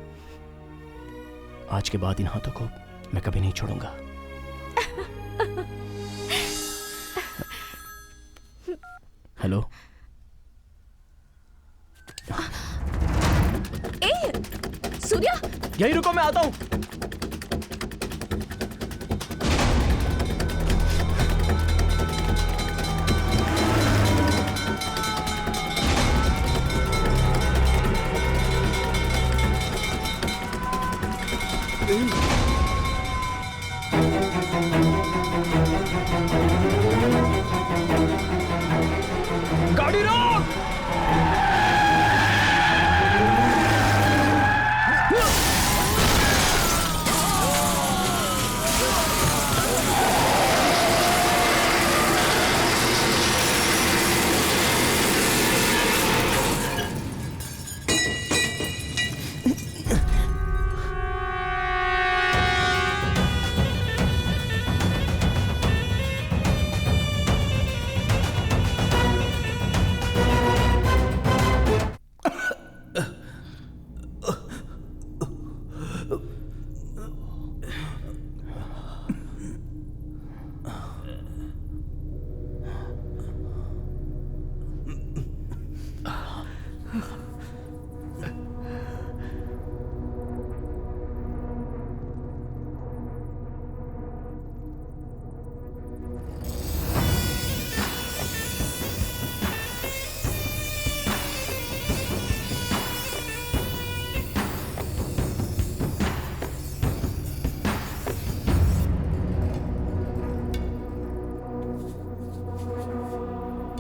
आज के बाद इन हाथों को मैं कभी नहीं छोड़ूंगा। हेलो, सूर्या, यही रुको, मैं आता हूं। गाड़ी रोक!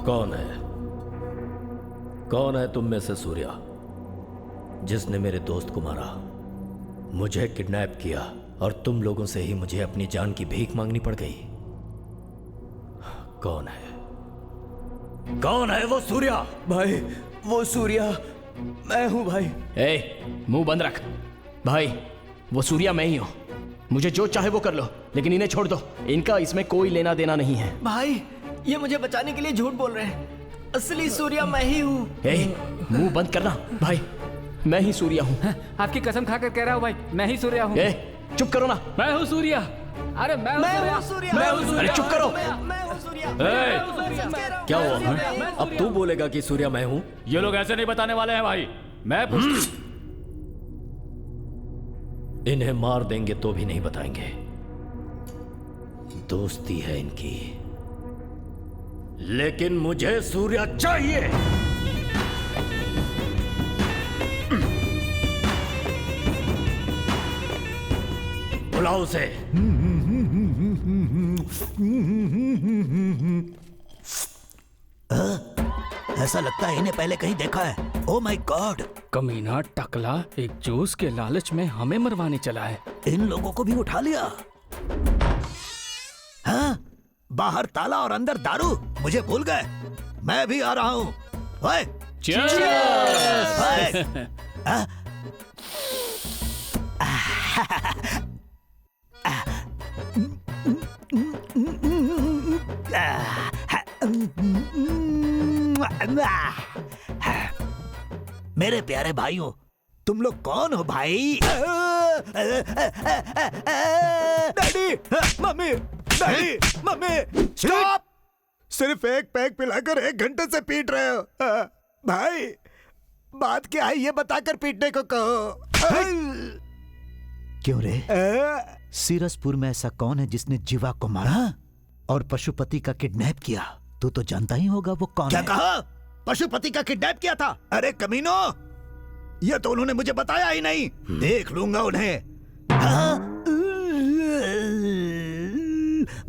कौन है? कौन है तुम में से सूर्या जिसने मेरे दोस्त को मारा, मुझे किडनैप किया और तुम लोगों से ही मुझे अपनी जान की भीख मांगनी पड़ गई? कौन है? कौन है वो सूर्या? भाई, वो सूर्या मैं हूं भाई। ए, मुंह बंद रख। भाई, वो सूर्या मैं ही हूं। मुझे जो चाहे वो कर लो, लेकिन इन्हें छोड़ दो। इनका इसमें कोई लेना देना नहीं है। भाई, ये मुझे बचाने के लिए झूठ बोल रहे हैं। असली सूर्या मैं ही हूँ। मुंह बंद करना। भाई, मैं ही सूर्या हूँ। आपकी कसम खाकर कह रहा हूँ भाई, मैं ही सूर्या हूँ। चुप करो ना। मैं हूँ सूर्या। अरे मैं हूँ सूर्या। मैं हूँ सूर्या। अरे चुप करो। क्या हुआ? अब तू बोलेगा कि सूर्या मैं हूँ? ये लोग ऐसे नहीं बताने वाले हैं भाई। मैं इन्हें मार देंगे तो भी नहीं बताएंगे। दोस्ती है इनकी, लेकिन मुझे सूर्या चाहिए। बुलाओ उसे। ऐसा लगता है इन्हें पहले कहीं देखा है। Oh my God! कमीना टकला एक जूस के लालच में हमें मरवाने चला है। इन लोगों को भी उठा लिया। हाँ? बाहर ताला और अंदर दारू। मुझे भूल गए। मैं भी आ रहा हूँ। ओए! Cheers! ओए! मेरे प्यारे भाइयों, तुम लोग कौन हो भाई? Daddy, mummy, daddy, mummy, stop! सिर्फ एक पैक पिलाकर 1 घंटे से पीट रहे हो। भाई, बात क्या है ये बताकर पीटने को कहो। क्यों रे? सीरसपुर में ऐसा कौन है जिसने जीवा को मारा और पशुपति का किडनैप किया? तू तो जानता ही होगा वो कौन है। क्या कहा? पशुपति का किडनैप किया था? अरे कमीनो, ये तो उन्होंने मुझे बताया ही नहीं। देख लूंगा उन्हें। हाँ?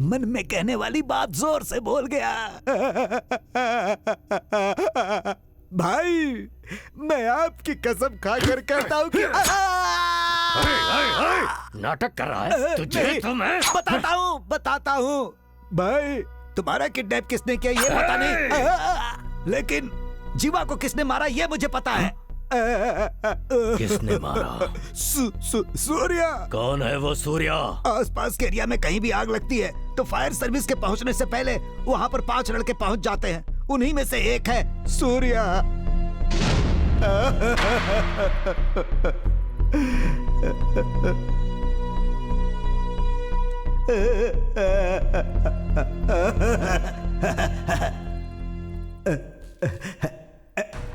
मन में कहने वाली बात जोर से बोल गया। भाई मैं आपकी कसम खाकर कहता हूँ कि नाटक कर रहा है तुझे तो मैं बताता हूँ भाई। तुम्हारा किडनैप किसने किया ये पता नहीं, लेकिन जीवा को किसने मारा ये मुझे पता है। किसने मारा? सूर्या। कौन है वो सूर्या? आसपास के एरिया में कहीं भी आग लगती है तो फायर सर्विस के पहुंचने से पहले वहां पर 5 लड़के पहुंच जाते हैं। उन्हीं में से एक है सूर्या।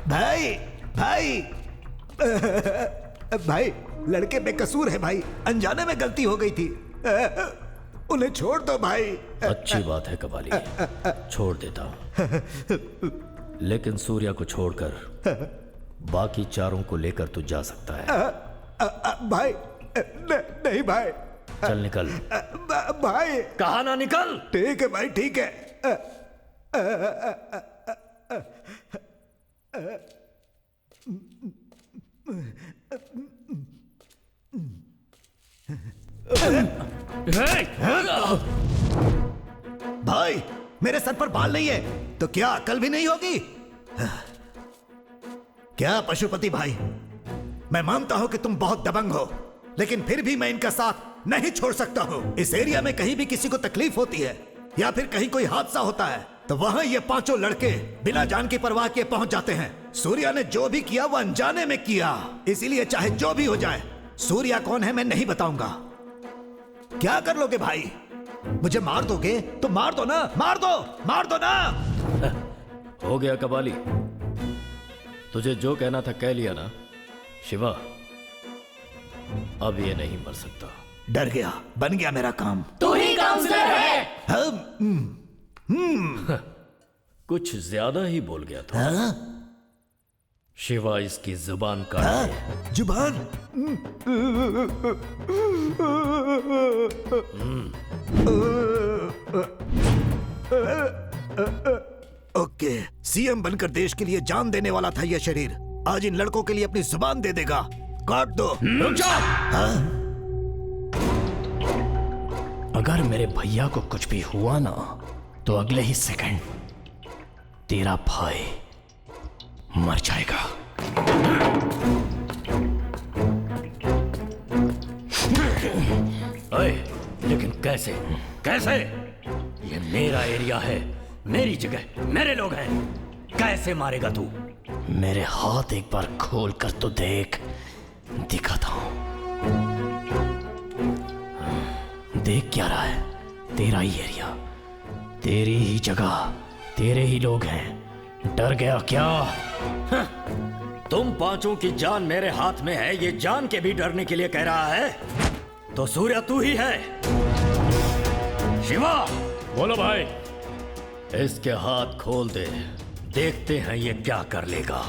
भाई भाई भाई लड़के बेकसूर है भाई, अनजाने में गलती हो गई थी। उन्हें छोड़ दो भाई। अच्छी बात है कबाली, छोड़ देता हूं, लेकिन सूर्या को छोड़कर बाकी चारों को लेकर तू जा सकता है। भाई नहीं भाई। चल निकल। भाई कहा ना निकल। ठीक है भाई ठीक है। भाई मेरे सर पर बाल नहीं है तो क्या अकल भी नहीं होगी क्या पशुपति भाई? मैं मानता हूं कि तुम बहुत दबंग हो, लेकिन फिर भी मैं इनका साथ नहीं छोड़ सकता हूं। इस एरिया में कहीं भी किसी को तकलीफ होती है या फिर कहीं कोई हादसा होता है तो वहां ये 5 लड़के बिना जान की परवाह किए पहुंच जाते हैं। सूर्या ने जो भी किया वो अनजाने में किया, इसीलिए चाहे जो भी हो जाए सूर्या कौन है मैं नहीं बताऊंगा। क्या कर लोगे भाई? मुझे मार दोगे तो मार दो ना, मार दो ना। हो गया कबाली, तुझे जो कहना था कह लिया ना। शिवा अब ये नहीं मर सकता। डर गया, बन गया मेरा काम। तू ही काउंसलर है। कुछ ज्यादा ही बोल गया था। शिवा इसकी जुबान काट दे। जुबान? ओके, सीएम बनकर देश के लिए जान देने वाला था यह शरीर, आज इन लड़कों के लिए अपनी जुबान दे देगा। काट दो। रुक जाओ। अगर मेरे भैया को कुछ भी हुआ ना तो अगले ही सेकंड तेरा भाई मर जाएगा। अरे लेकिन कैसे कैसे? ये मेरा एरिया है, मेरी जगह, मेरे लोग हैं, कैसे मारेगा तू? मेरे हाथ एक बार खोल कर तो देख, दिखाता हूं। देख क्या रहा है? तेरा ही एरिया, तेरी ही जगह, तेरे ही लोग हैं। डर गया क्या? तुम 5 की जान मेरे हाथ में है, ये जान के भी डरने के लिए कह रहा है? तो सूर्या तू ही है। शिवा बोलो भाई। इसके हाथ खोल दे, देखते हैं ये क्या कर लेगा।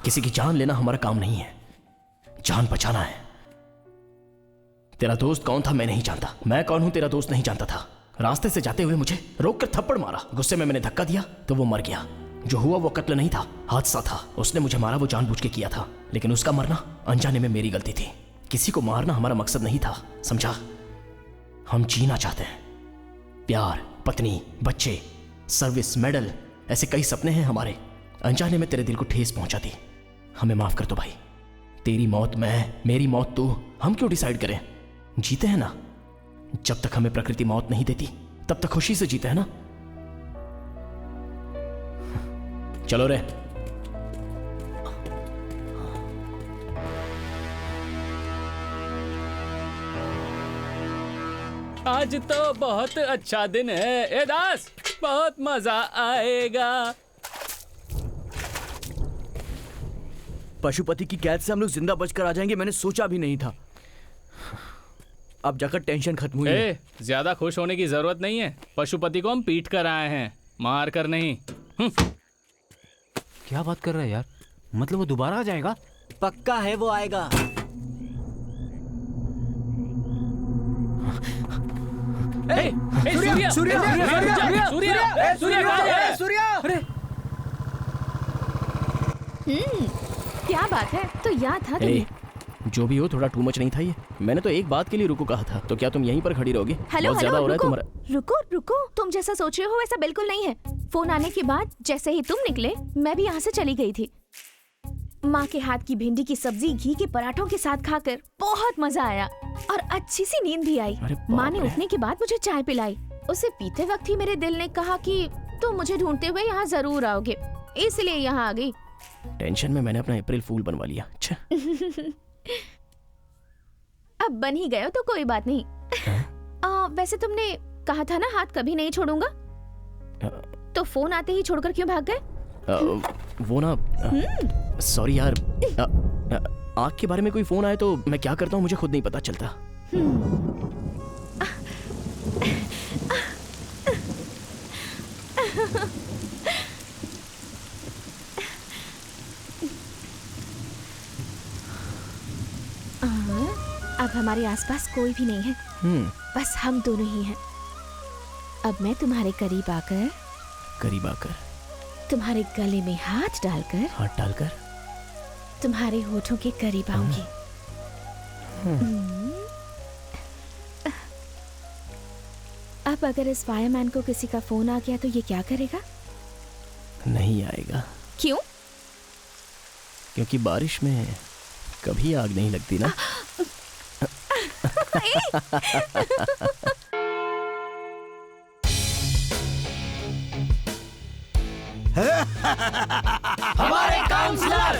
किसी की जान लेना हमारा काम नहीं है, जान बचाना है। तेरा दोस्त कौन था मैं नहीं जानता, मैं कौन हूं तेरा दोस्त नहीं जानता था। रास्ते से जाते हुए मुझे रोक कर थप्पड़ मारा, गुस्से में मैंने धक्का दिया तो वो मर गया। जो हुआ वो कत्ल नहीं था, हादसा था। उसने मुझे मारा वो जानबूझ के किया था, लेकिन उसका मरना अनजाने में मेरी गलती थी। किसी को मारना हमारा मकसद नहीं था, समझा? हम जीना चाहते हैं। प्यार, पत्नी, बच्चे, सर्विस, मेडल, ऐसे कई सपने हैं हमारे। अनजाने में तेरे दिल को ठेस पहुंचा दी, हमें माफ कर दो भाई। तेरी मौत मैं, मेरी मौत तू, हम क्यों डिसाइड करें? जीते हैं ना। जब तक हमें प्रकृति मौत नहीं देती तब तक खुशी से जीते हैं ना। चलो रे। आज तो बहुत अच्छा दिन है। ए दास, बहुत मजा आएगा। पशुपति की कैद से हम लोग जिंदा बचकर आ जाएंगे, मैंने सोचा भी नहीं था। अब जाकर टेंशन खत्म हुई है। ज्यादा खुश होने की जरूरत नहीं है। पशुपति को हम पीट कर आए हैं, मार कर नहीं। क्या बात कर रहा है यार? मतलब वो दोबारा आ जाएगा? पक्का है वो आएगा। सूर्या, सूर्या, सूर्या, सूर्या, सूर्या कहाँ है? सूर्या! क्या बात है? तो याद था तुम्हें? जो भी हो, थोड़ा टू मच नहीं था ये? मैंने तो एक बात के लिए रुको कहा था, तो क्या तुम यहीं पर खड़ी रहोगे? हेलो बहुत ज्यादा हेलो, हो रहा है रुको तुम्हारा। रुको रुको, तुम जैसा सोच रहे हो वैसा बिल्कुल नहीं है। फोन आने के बाद जैसे ही तुम निकले मैं भी यहाँ से चली गई थी। माँ के हाथ की भिंडी की सब्जी घी के पराठों के साथ खाकर बहुत मजा आया और अच्छी सी नींद भी आई। माँ ने उठने के बाद मुझे चाय पिलाई। उसे पीते वक्त ही मेरे दिल ने कहा कि तुम मुझे ढूंढते हुए यहाँ जरूर आओगे, इसलिए यहाँ आ गई। टेंशन में मैंने अपना अप्रैल फूल बनवा लिया। अच्छा। अब बन ही गए हो तो कोई बात नहीं। वैसे तुमने कहा था ना हाथ कभी नहीं छोड़ूंगा, तो फोन आते ही छोड़कर क्यों भाग गए? वो ना, सॉरी यार, आग के बारे में कोई फोन आए तो मैं क्या करता हूँ मुझे खुद नहीं पता चलता। अब हमारे आसपास कोई भी नहीं है, बस हम दोनों ही हैं। अब मैं तुम्हारे करीब आकर तुम्हारे गले में हाथ डालकर तुम्हारे होठों के करीब आऊंगी। अब अगर इस फायरमैन को किसी का फोन आ गया तो ये क्या करेगा? नहीं आएगा। क्यों? क्योंकि बारिश में कभी आग नहीं लगती ना। हमारे काउंसलर।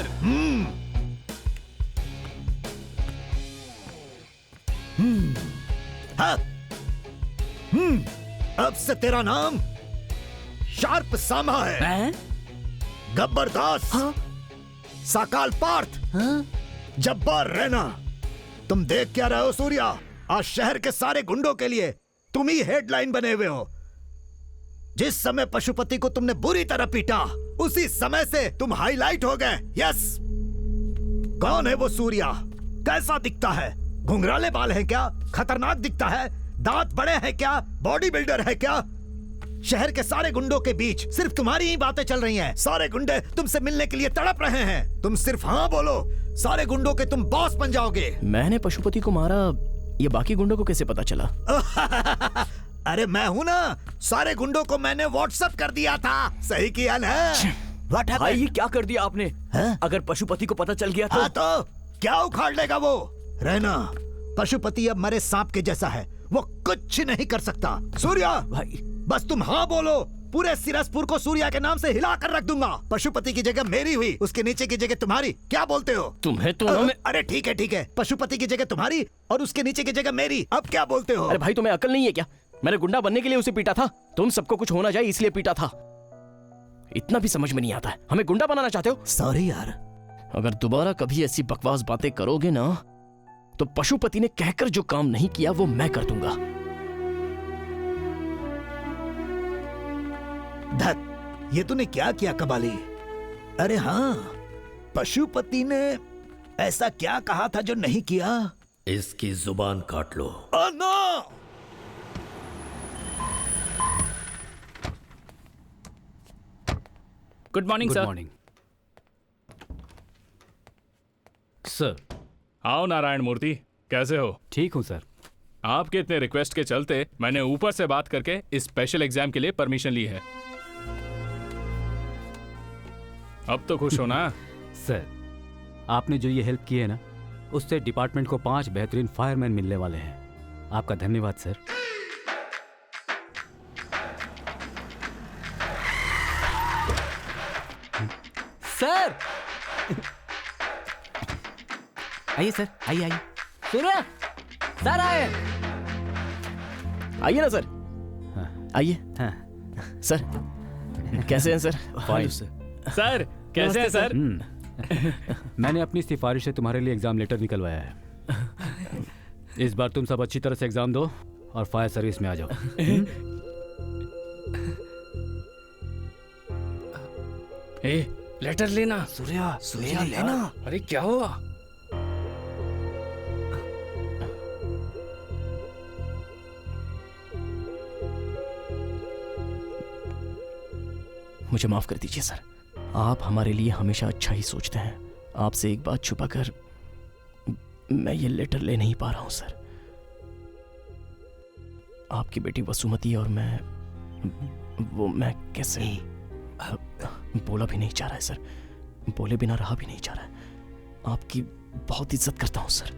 अब से तेरा नाम शार्प सामा है। गब्बर दास, साकाल पार्थ, जब्बार रैना। तुम देख क्या रहे हो सूर्या? आज शहर के सारे गुंडों के लिए तुम ही हेडलाइन बने हुए हो। जिस समय पशुपति को तुमने बुरी तरह पीटा, उसी समय से तुम हाईलाइट हो गए। यस। कौन है वो सूर्या? कैसा दिखता है? घुंघराले बाल हैं क्या? खतरनाक दिखता है? दांत बड़े हैं क्या? बॉडी बिल्डर है क्या? शहर के सारे गुंडों के बीच सिर्फ तुम्हारी ही बातें चल रही हैं। सारे गुंडे तुमसे मिलने के लिए तड़प रहे हैं। तुम सिर्फ हाँ बोलो, सारे गुंडों के तुम बॉस बन जाओगे। मैंने पशुपति को मारा, ये बाकी गुंडों को कैसे पता चला? अरे मैं हूं ना, सारे गुंडों को मैंने व्हाट्सएप कर दिया था। सही किया ना? भाई ये क्या कर दिया आपने? अगर पशुपति को पता चल गया तो क्या उखाड़ लेगा वो? रहना, पशुपति अब मरे सांप के जैसा है, वो कुछ नहीं कर सकता। सूर्या भाई, बस तुम हाँ बोलो, पूरे सिरसपुर को सूर्या के नाम से हिला कर रख दूंगा। पशुपति की जगह मेरी हुई, उसके नीचे की जगह तुम्हारी। क्या बोलते हो? तुम्हें तो अरे ठीक है, पशुपति की जगह तुम्हारी और उसके नीचे की जगह मेरी। अब क्या बोलते हो? अरे भाई तुम्हें अकल नहीं है क्या? मैंने गुंडा बनने के लिए उसे पीटा था, तुम सबको कुछ होना जाए इसलिए पीटा था। इतना भी समझ में नहीं आता है। हमें गुंडा बनाना चाहते हो? सॉरी यार। अगर दोबारा कभी ऐसी बकवास बातें करोगे ना तो पशुपति ने कहकर जो काम नहीं किया वो मैं कर दूंगा। धत, ये तूने क्या किया कबाली? अरे हाँ, पशुपति ने ऐसा क्या कहा था जो नहीं किया? इसकी जुबान काट लो। Oh no! Good morning good sir. Morning sir. आओ नारायण मूर्ति, कैसे हो? ठीक हूँ सर। आपके इतने रिक्वेस्ट के चलते मैंने ऊपर से बात करके इस स्पेशल एग्जाम के लिए परमिशन ली है। अब तो खुश हो ना? सर, आपने जो ये हेल्प की है ना, उससे डिपार्टमेंट को 5 बेहतरीन फायरमैन मिलने वाले हैं। आपका धन्यवाद सर। सर आइए सर, आइए आइए। सूर्य सर आए। आइए ना सर, आइए। हाँ। सर कैसे हैं सर? फाइन सर कैसे हैं सर? मैंने अपनी सिफारिश से तुम्हारे लिए एग्जाम लेटर निकलवाया है। इस बार तुम सब अच्छी तरह से एग्जाम दो और फायर सर्विस में आ जाओ। ए, लेटर लेना। सूर्या लेना। अरे क्या हुआ? मुझे माफ कर दीजिए सर, आप हमारे लिए हमेशा अच्छा ही सोचते हैं। आपसे एक बात छुपाकर मैं ये लेटर ले नहीं पा रहा हूं सर। आपकी बेटी वसुमती और मैं कैसे बोला भी नहीं चाह रहा है सर, बोले बिना रहा भी नहीं चाह रहा है। आपकी बहुत इज्जत करता हूं सर।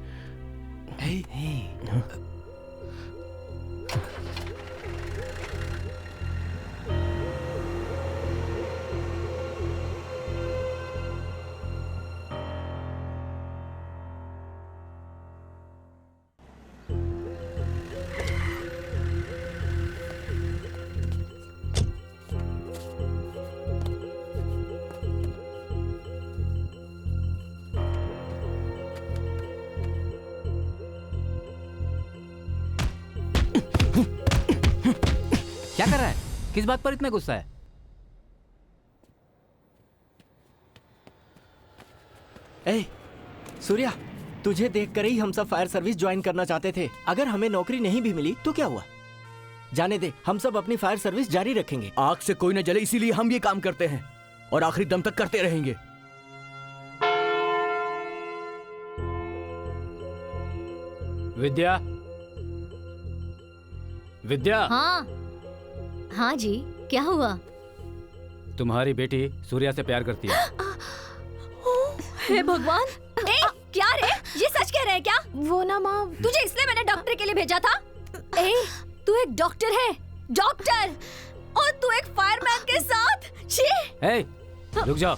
क्या कर रहा है? किस बात पर इतना गुस्सा है? ए, सूर्या, तुझे देखकर ही हम सब फायर सर्विस ज्वाइन करना चाहते थे। अगर हमें नौकरी नहीं भी मिली तो क्या हुआ? जाने दे, हम सब अपनी फायर सर्विस जारी रखेंगे। आग से कोई न जले, इसीलिए हम ये काम करते हैं और आखिरी दम तक करते रहेंगे। विद्या, विद्या। हाँ हाँ जी, क्या हुआ? तुम्हारी बेटी सूर्या से प्यार करती है। हे भगवान! ए, क्या रे? ये सच कह रहे हैं क्या? वो ना माँ, तुझे इसलिए मैंने डॉक्टर के लिए भेजा था? ए, तू एक डॉक्टर है, डॉक्टर, और तू एक फायरमैन के साथ? छी! ए, रुक जाओ।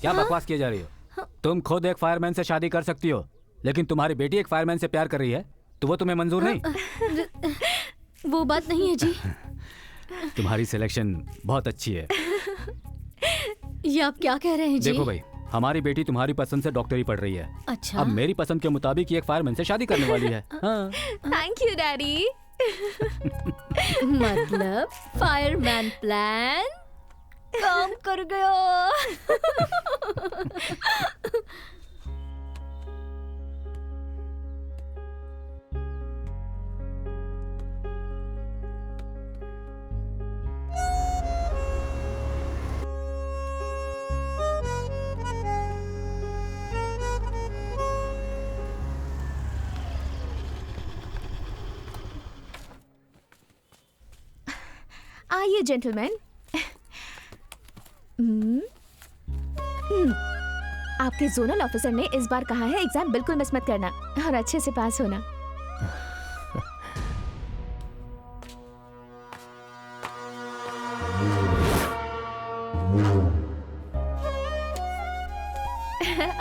क्या बकवास किए जा रही हो? तुम खुद एक फायरमैन से शादी कर सकती हो, लेकिन तुम्हारी बेटी एक फायरमैन से प्यार कर रही है तो वो तुम्हें मंजूर नहीं? वो बात नहीं है जी। तुम्हारी सिलेक्शन बहुत अच्छी है। ये आप क्या कह रहे हैं जी? देखो भाई, हमारी बेटी तुम्हारी पसंद से डॉक्टरी पढ़ रही है। अच्छा। अब मेरी पसंद के मुताबिक ये एक फायरमैन से शादी करने वाली है। हाँ। Thank you daddy. मतलब फायरमैन प्लान काम कर गया। आइए जेंटलमैन। आपके जोनल ऑफिसर ने इस बार कहा है एग्जाम बिल्कुल मिस मत करना और अच्छे से पास होना।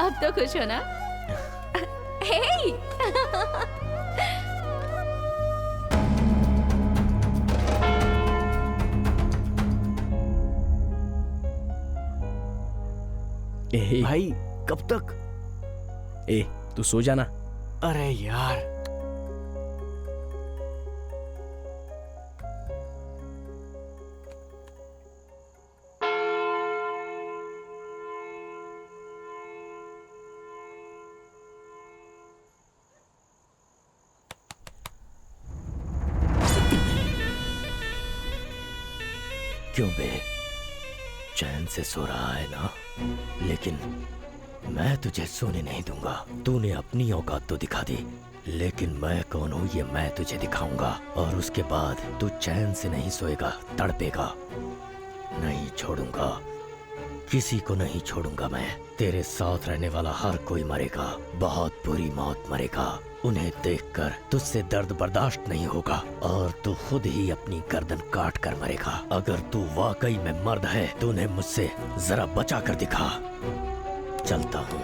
अब तो खुश हो ना? हे! भाई कब तक? ए, तू सो जाना, अरे यार, क्यों बे, चैन से सो रहा है ना? लेकिन मैं तुझे सोने नहीं दूंगा। तूने अपनी औकात तो दिखा दी, लेकिन मैं कौन हूँ ये मैं तुझे दिखाऊंगा। और उसके बाद तू चैन से नहीं सोएगा, तड़पेगा। नहीं छोड़ूंगा, किसी को नहीं छोड़ूंगा मैं। तेरे साथ रहने वाला हर कोई मरेगा, बहुत बुरी मौत मरेगा। उन्हें देखकर तुझसे दर्द बर्दाश्त नहीं होगा और तू खुद ही अपनी गर्दन काट कर मरेगा। अगर तू वाकई में मर्द है तो उन्हें मुझसे जरा बचा कर दिखा। चलता हूँ।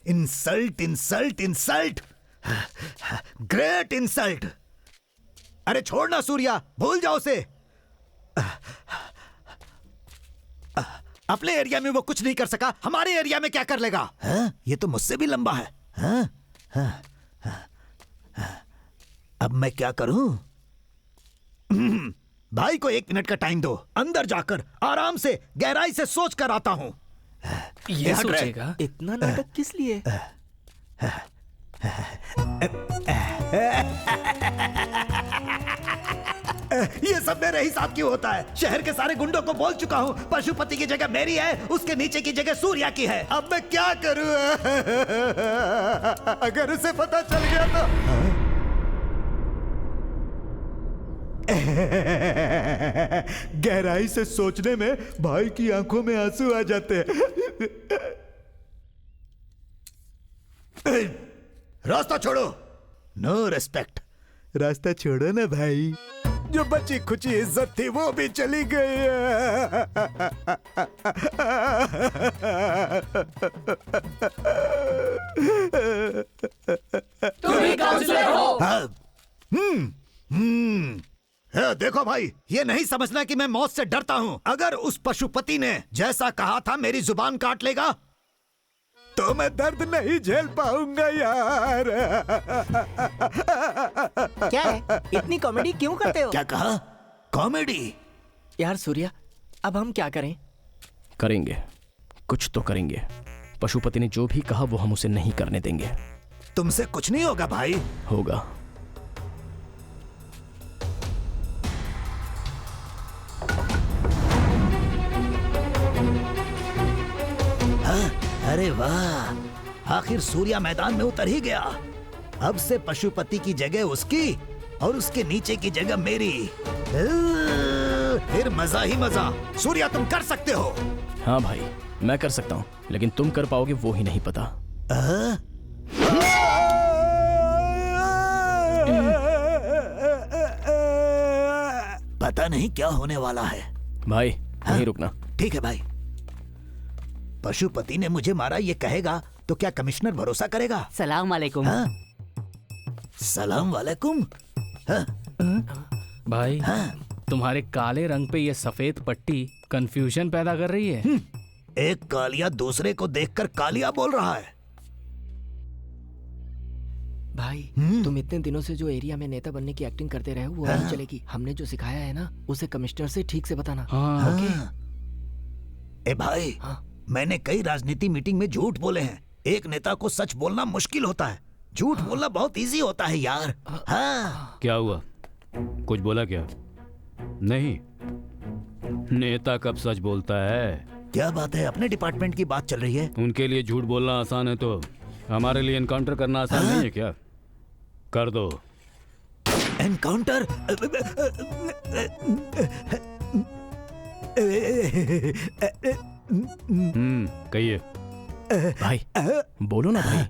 Insult insult insult, great insult. अरे छोड़ना सूर्या, भूल जाओ उसे। अपने एरिया में वो कुछ नहीं कर सका, हमारे एरिया में क्या कर लेगा? ये तो मुझसे भी लंबा है। अब मैं क्या करूं? भाई को 1 मिनट का टाइम दो, अंदर जाकर आराम से गहराई से सोच कर आता हूं। ये सोचेगा इतना नाटक किस लिए? ये सब मेरे हिसाब क्यों होता है? शहर के सारे गुंडों को बोल चुका हूँ, पशुपति की जगह मेरी है, उसके नीचे की जगह सूर्या की है। अब मैं क्या करूँ? अगर उसे पता चल गया तो गहराई से सोचने में भाई की आंखों में आंसू आ जाते हैं। रास्ता छोड़ो। No respect. रास्ता छोड़ो ना भाई। जो बची खुची इज्जत थी वो भी चली गई है। तुम ही काउंसलर हो। देखो भाई, ये नहीं समझना कि मैं मौत से डरता हूँ। अगर उस पशुपति ने जैसा कहा था मेरी जुबान काट लेगा तो मैं दर्द नहीं झेल पाऊंगा यार। क्या है, इतनी कॉमेडी क्यों करते हो? क्या कहा? कॉमेडी? यार सूर्या, अब हम क्या करें? करेंगे, कुछ तो करेंगे। पशुपति ने जो भी कहा वो हम उसे नहीं करने देंगे। तुमसे कुछ नहीं होगा भाई। होगा। अरे वाह, आखिर सूर्या मैदान में उतर ही गया। अब से पशुपति की जगह उसकी और उसके नीचे की जगह मेरी। फिर मजा ही मजा। सूर्या, तुम कर सकते हो। हाँ भाई, मैं कर सकता हूँ, लेकिन तुम कर पाओगे वो ही नहीं पता। पता नहीं क्या होने वाला है भाई। नहीं रुकना। ठीक है भाई। पशुपति ने मुझे मारा ये कहेगा तो क्या कमिश्नर भरोसा करेगा? सलाम वालेकुम। सलाम वालेकुम। भाई, तुम्हारे काले रंग पे ये सफेद पट्टी कंफ्यूजन पैदा कर रही है। एक कालिया दूसरे को देखकर कालिया बोल रहा है। भाई, तुम इतने दिनों से जो एरिया में नेता बनने की एक्टिंग करते रहे हो वो नहीं चलेगी। हमने जो सिखाया है ना उसे कमिश्नर से ठीक से बताना। ए भाई, मैंने कई राजनीति मीटिंग में झूठ बोले हैं। एक नेता को सच बोलना मुश्किल होता है, झूठ बोलना बहुत इजी होता है यार। हाँ। क्या हुआ? कुछ बोला क्या? नहीं, नेता कब सच बोलता है? क्या बात है, अपने डिपार्टमेंट की बात चल रही है। उनके लिए झूठ बोलना आसान है तो हमारे लिए एनकाउंटर करना आसान नहीं है क्या? कर दो। एनकाउंटर? कहिए। भाई बोलो ना भाई।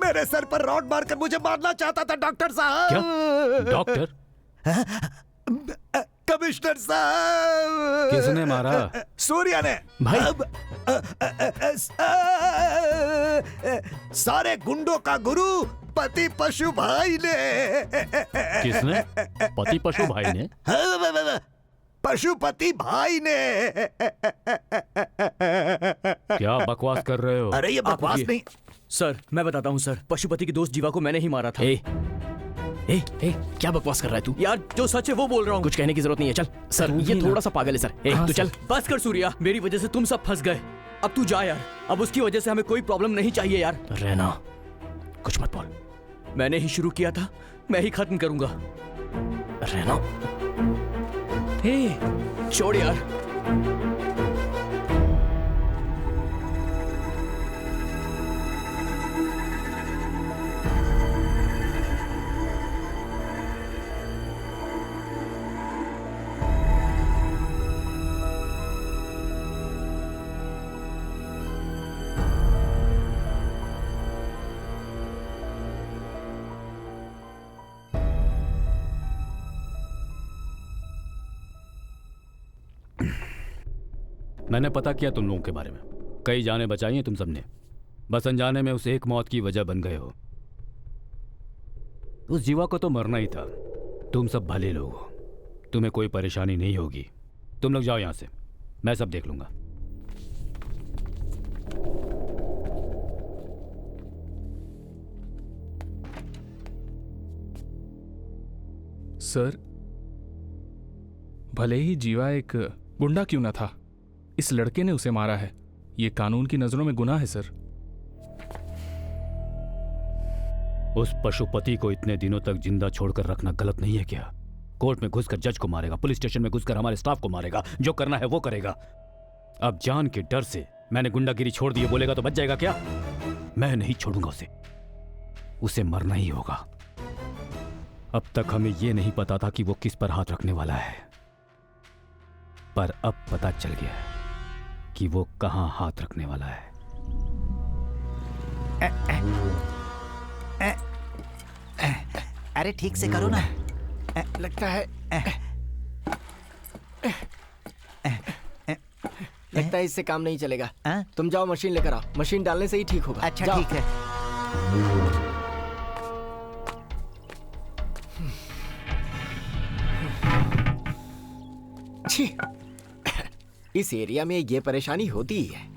मेरे सर पर रॉड मारकर मुझे मारना चाहता था डॉक्टर साहब। क्या? डॉक्टर? कमिश्नर साहब। किसने मारा? सूर्या ने। भाई। सारे गुंडों का गुरु पति पशु भाई ने। किसने? पति पशु भाई ने? पशुपति भाई ने। क्या बकवास कर रहे हो? अरे ये बकवास नहीं। सर मैं बताता हूँ सर, पशुपति की दोस्त जीवा को मैंने ही मारा था। ए, क्या बकवास कर रहा है तू? यार जो सच है वो बोल रहा हूँ। कुछ कहने की जरूरत नहीं है, चल। सर ये थोड़ा सा पागल है सर। तू चल। बस कर सूर्या, मेरी वजह से तुम सब फंस गए। अब तू जा यार, अब उसकी वजह से हमें कोई प्रॉब्लम नहीं चाहिए यार। रहना, कुछ मत बोल। मैंने ही शुरू किया था, मैं ही खत्म करूंगा। रहना, छोड़ यार। मैंने पता किया तुम लोगों के बारे में। कई जाने बचाई हैं तुम सबने, बस अनजाने में उस एक मौत की वजह बन गए हो। उस जीवा को तो मरना ही था। तुम सब भले लोग हो, तुम्हें कोई परेशानी नहीं होगी। तुम लोग जाओ यहां से, मैं सब देख लूंगा। सर, भले ही जीवा एक गुंडा क्यों ना था, इस लड़के ने उसे मारा है। ये कानून की नजरों में गुनाह है सर। उस पशुपति को इतने दिनों तक जिंदा छोड़कर रखना गलत नहीं है क्या? कोर्ट में घुसकर जज को मारेगा, पुलिस स्टेशन में घुसकर हमारे स्टाफ को मारेगा, जो करना है वो करेगा। अब जान के डर से मैंने गुंडागिरी छोड़ दी बोलेगा तो बच जाएगा क्या? मैं नहीं छोड़ूंगा उसे, उसे मरना ही होगा। अब तक हमें यह नहीं पता था कि वो किस पर हाथ रखने वाला है, पर अब पता चल गया है कि वो कहां हाथ रखने वाला है। अरे ठीक से करो ना। लगता है इससे काम नहीं चलेगा। तुम जाओ मशीन लेकर आओ, मशीन डालने से ही ठीक होगा। अच्छा ठीक है। छी, इस एरिया में ये परेशानी होती ही है।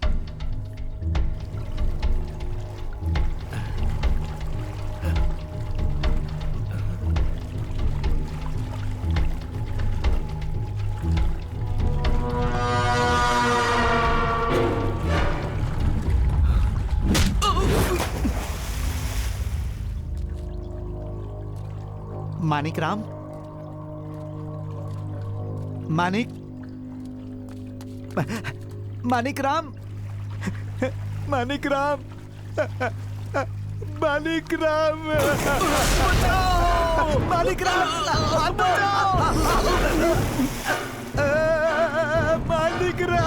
मानिक राम, मानिक मानिक राम, मानिक राम, मानिक राम, मानिक राम, मानिक राम।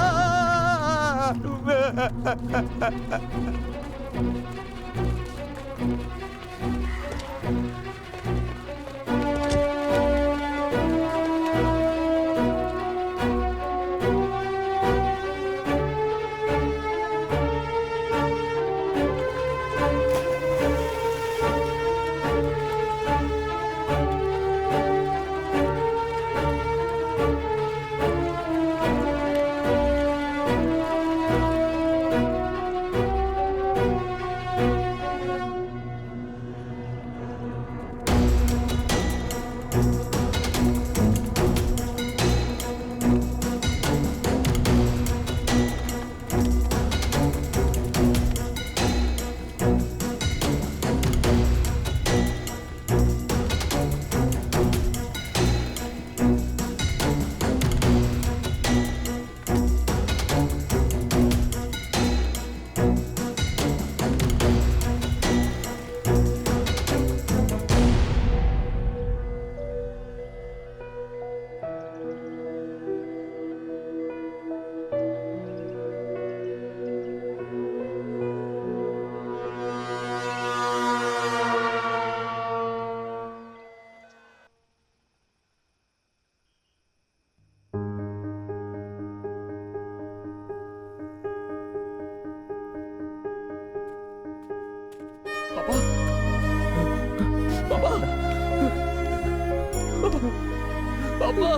पापा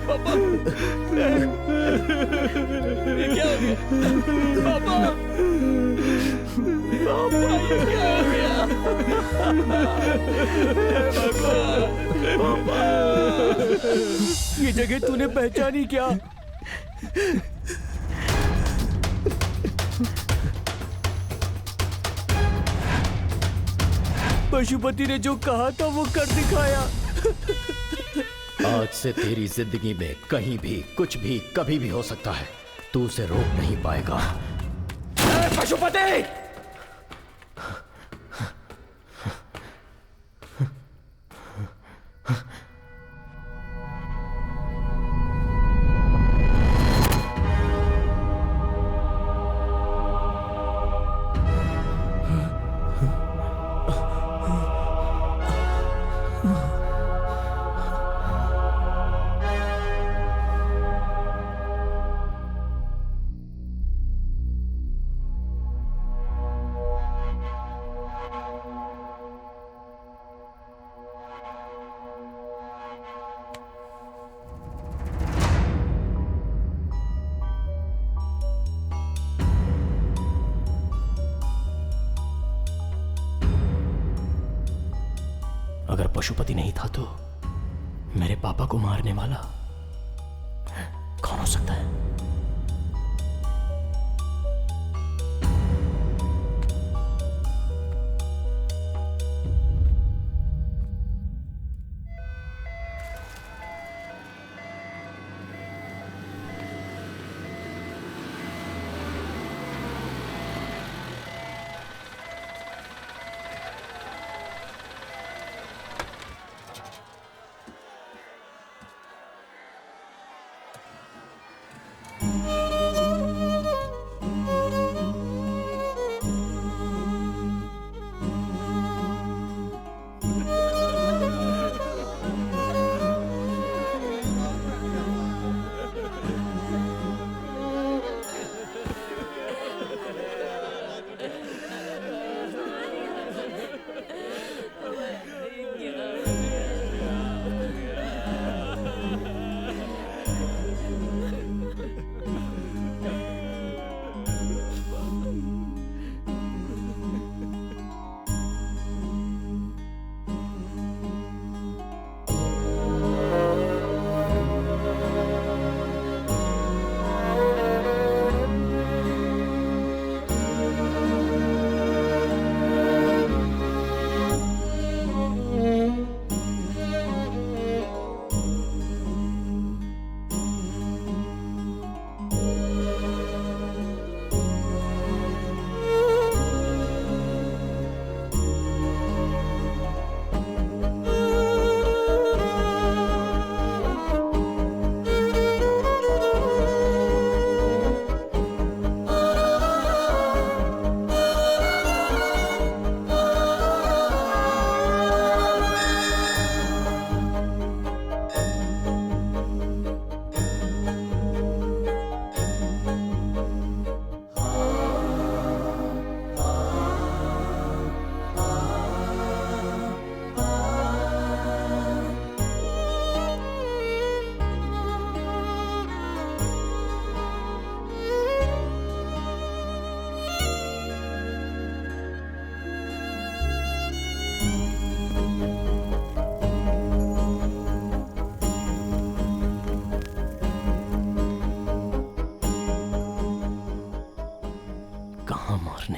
पापा ये क्या हो गया पापा पापा ये क्या हो गया पापा ये जगह तूने पहचानी क्या? पशुपति ने जो कहा था वो कर दिखाया। आज से तेरी जिंदगी में कहीं भी कुछ भी कभी भी हो सकता है, तू उसे रोक नहीं पाएगा। पशुपति! अगर पशुपति नहीं था तो मेरे पापा को मारने वाला कौन हो सकता है?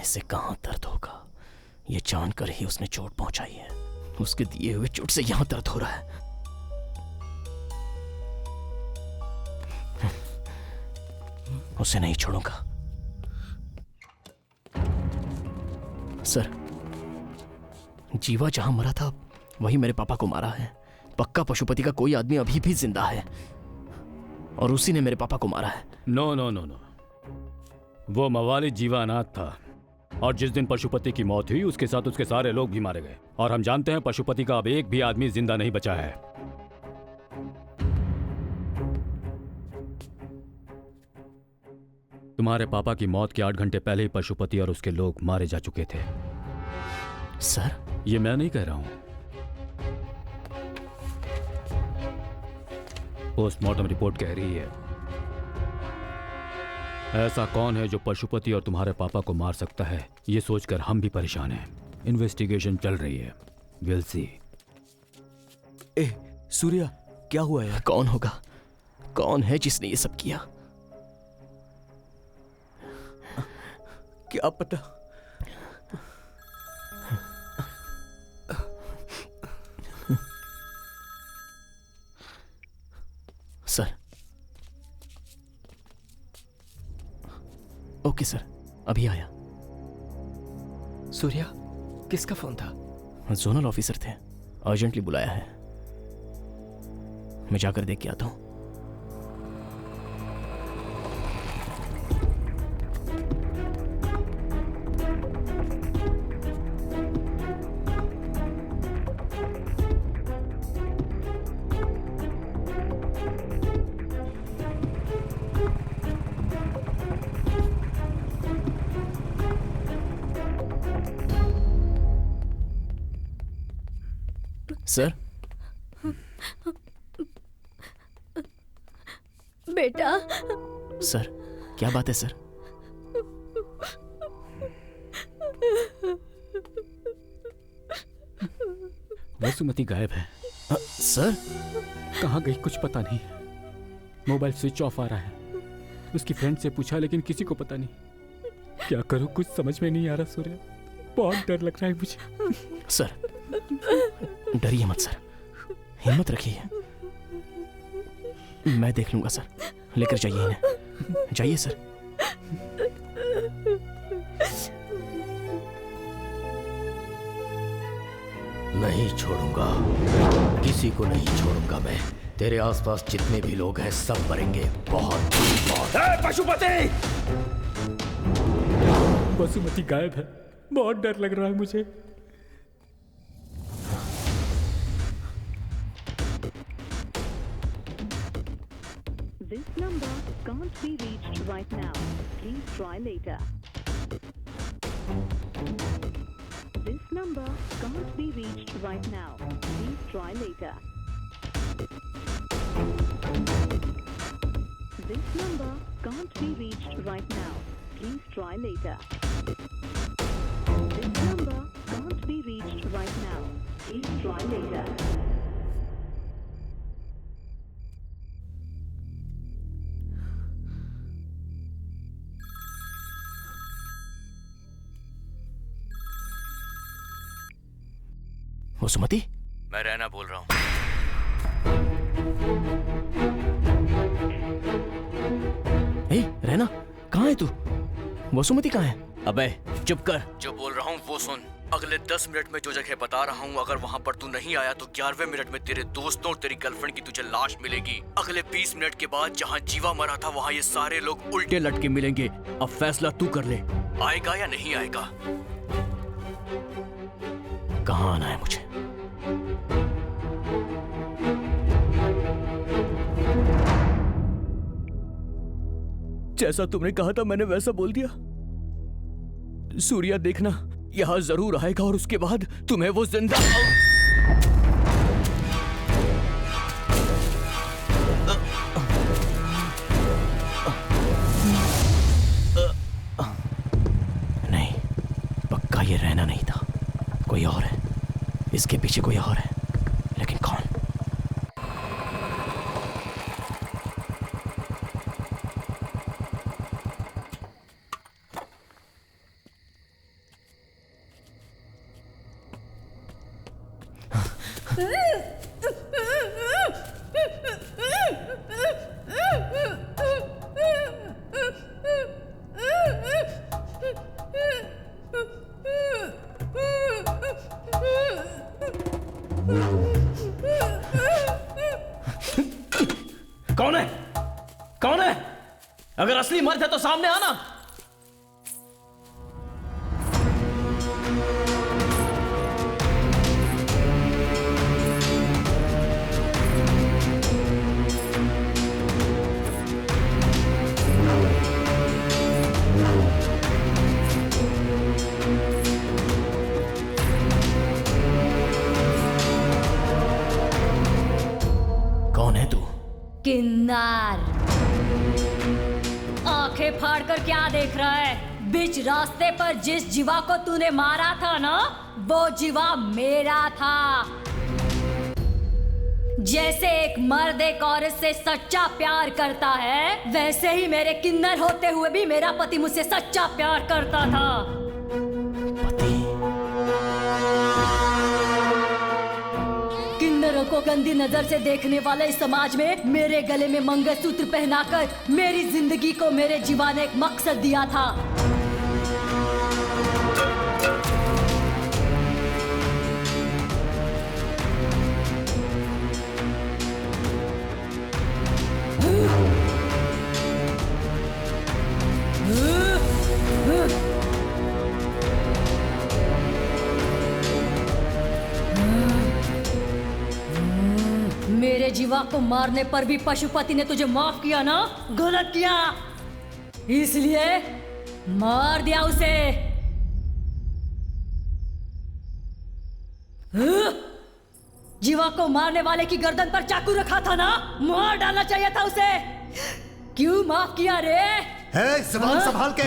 से कहां दर्द होगा ये जानकर ही उसने चोट पहुंचाई है। उसके दिए हुए चोट से यहां दर्द हो रहा है। उसे नहीं छोड़ूंगा। सर, जीवा जहां मरा था वही मेरे पापा को मारा है। पक्का पशुपति का कोई आदमी अभी भी जिंदा है और उसी ने मेरे पापा को मारा है। नो नो नो नो, वो मवाली जीवा अनाथ था और जिस दिन पशुपति की मौत हुई उसके साथ उसके सारे लोग भी मारे गए। और हम जानते हैं पशुपति का अब एक भी आदमी जिंदा नहीं बचा है। तुम्हारे पापा की मौत के 8 घंटे पहले ही पशुपति और उसके लोग मारे जा चुके थे। सर, ये मैं नहीं कह रहा हूं, पोस्टमार्टम रिपोर्ट कह रही है ऐसा कौन है जो पशुपति और तुम्हारे पापा को मार सकता है, ये सोचकर हम भी परेशान हैं। इन्वेस्टिगेशन चल रही है, विल सी। ए सूर्या, क्या हुआ यार? कौन होगा? कौन है जिसने ये सब किया? क्या पता। सर। ओके सर, अभी आया। सूर्या, किसका फोन था? जोनल ऑफिसर थे, अर्जेंटली बुलाया है। मैं जाकर देख के आता हूं। सर। बेटा। सर, क्या बात है सर? वसुमती गायब है। सर? कहाँ गई कुछ पता नहीं। मोबाइल स्विच ऑफ आ रहा है। उसकी फ्रेंड से पूछा लेकिन किसी को पता नहीं। क्या करूं, कुछ समझ में नहीं आ रहा सूर्या। बहुत डर लग रहा है मुझे। सर, डरिए मत सर, हिम्मत रखिए। मैं देख लूंगा सर। लेकर जाइए इन्हें। जाइए सर। नहीं छोड़ूंगा, किसी को नहीं छोड़ूंगा मैं। तेरे आसपास जितने भी लोग हैं सब मरेंगे। बहुत बहुत। पशुपति! वसुमती गायब है, बहुत डर लग रहा है मुझे। This number can't be reached right now. Please try later. This number can't be reached right now. Please try later. This number can't be reached right now. Please try later. This number can't be reached right now. Please try later. Vasumati? मैं रैना बोल रहा हूँ। ए, रैना, कहाँ है तू? वसुमती कहाँ है? अबे चुप कर, जो बोल रहा हूँ वो सुन। अगले 10 मिनट में जो जगह बता रहा हूँ, अगर वहाँ पर तू नहीं आया तो 11वें मिनट में तेरे दोस्तों और तेरी गर्लफ्रेंड की तुझे लाश मिलेगी। अगले 20 मिनट के बाद जहाँ जीवा मरा था वहाँ ये सारे लोग उल्टे लटके मिलेंगे। अब फैसला तू कर ले, आएगा या नहीं आएगा। कहाँ आना है मुझे? जैसा तुमने कहा था मैंने वैसा बोल दिया। सूर्या देखना, यहां जरूर आएगा और उसके बाद तुम्हें वो जिंदा नहीं, पक्का ये रहना नहीं था, कोई और है। इसके पीछे कोई और है, लेकिन कौन? कौन है? कौन है? अगर असली मर्द है तो सामने आना। कौन है तू? किन्नर। आंखें फाड़कर क्या देख रहा है? बीच रास्ते पर जिस जीवा को तूने मारा था ना, वो जीवा मेरा था। जैसे एक मर्द एक औरत से सच्चा प्यार करता है, वैसे ही मेरे किन्नर होते हुए भी मेरा पति मुझसे सच्चा प्यार करता था। किन्नरों को गंदी नजर से देखने वाले इस समाज में मेरे गले में मंगलसूत्र पहनाकर मेरी जिंदगी को मेरे जीवा ने एक मकसद दिया था। मेरे जीवा को मारने पर भी पशुपति ने तुझे माफ किया ना? गलत किया, इसलिए मार दिया उसे। जीवा को मारने वाले की गर्दन पर चाकू रखा था ना, मार डालना चाहिए था उसे। क्यों माफ किया रे? ज़बान संभाल के।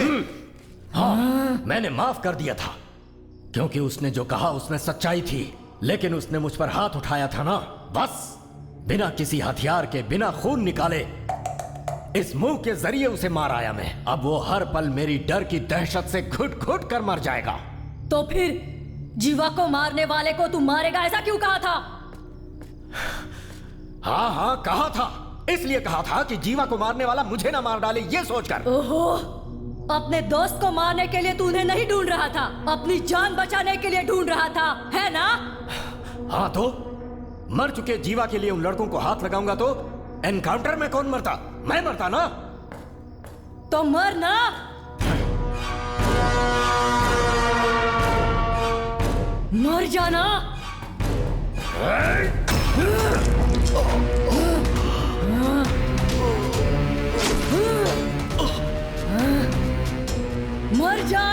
हाँ, मैंने माफ कर दिया था क्योंकि उसने जो कहा उसमें सच्चाई थी, लेकिन उसने मुझ पर हाथ उठाया था ना, बस बिना किसी हथियार के, बिना खून निकाले इस मुंह के जरिए उसे मार आया मैं। अब वो हर पल मेरी डर की दहशत से घुट घुट कर मर जाएगा। तो फिर जीवा को मारने वाले को तू मारेगा ऐसा क्यों कहा था? हाँ हाँ कहा था, इसलिए कहा था कि जीवा को मारने वाला मुझे ना मार डाले ये सोचकर। ओहो, अपने दोस्त को मारने के लिए तूने नहीं ढूंढ रहा था, अपनी जान बचाने के लिए ढूंढ रहा था, है ना? हाँ, तो मर चुके जीवा के लिए उन लड़कों को हाथ लगाऊंगा तो एनकाउंटर में कौन मरता? मैं मरता ना। तो मर ना। मर जाना। मर जा।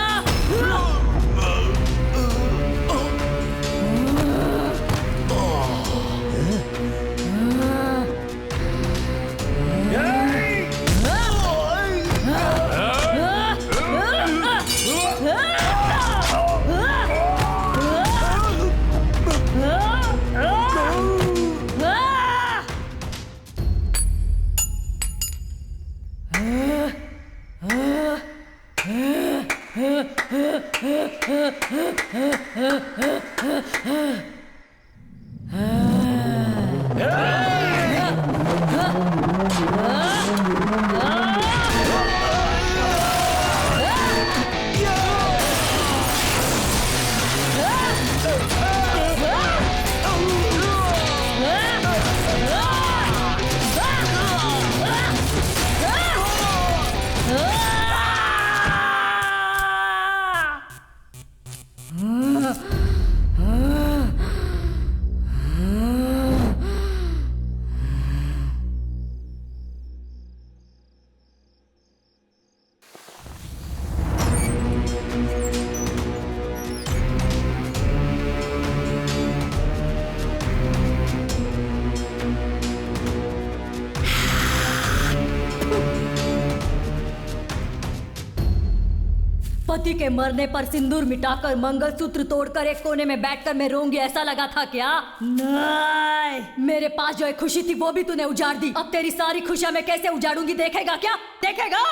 पति के मरने पर सिंदूर मिटाकर मंगलसूत्र तोड़कर एक कोने में बैठकर मैं रोऊंगी ऐसा लगा था क्या? नहीं, मेरे पास जो एक खुशी थी वो भी तूने उजाड़ दी। अब तेरी सारी खुशियां मैं कैसे उजाड़ूंगी देखेगा क्या? देखेगा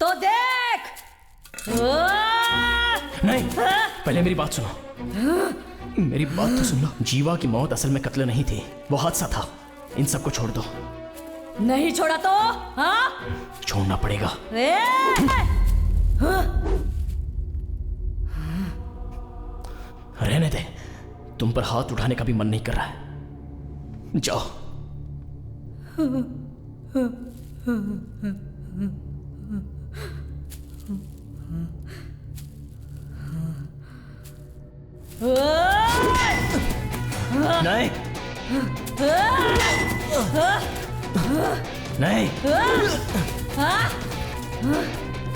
तो देख। नहीं, पहले मेरी बात सुनो। मेरी बात तो सुन लो। जीवा की मौत असल में कत्ल नहीं थी, वो हादसा था। इन सबको छोड़ दो। नहीं छोड़ा तो? हाँ, छोड़ना पड़ेगा। रहने दे, तुम पर हाथ उठाने का भी मन नहीं कर रहा है। जाओ। नहीं, नहीं,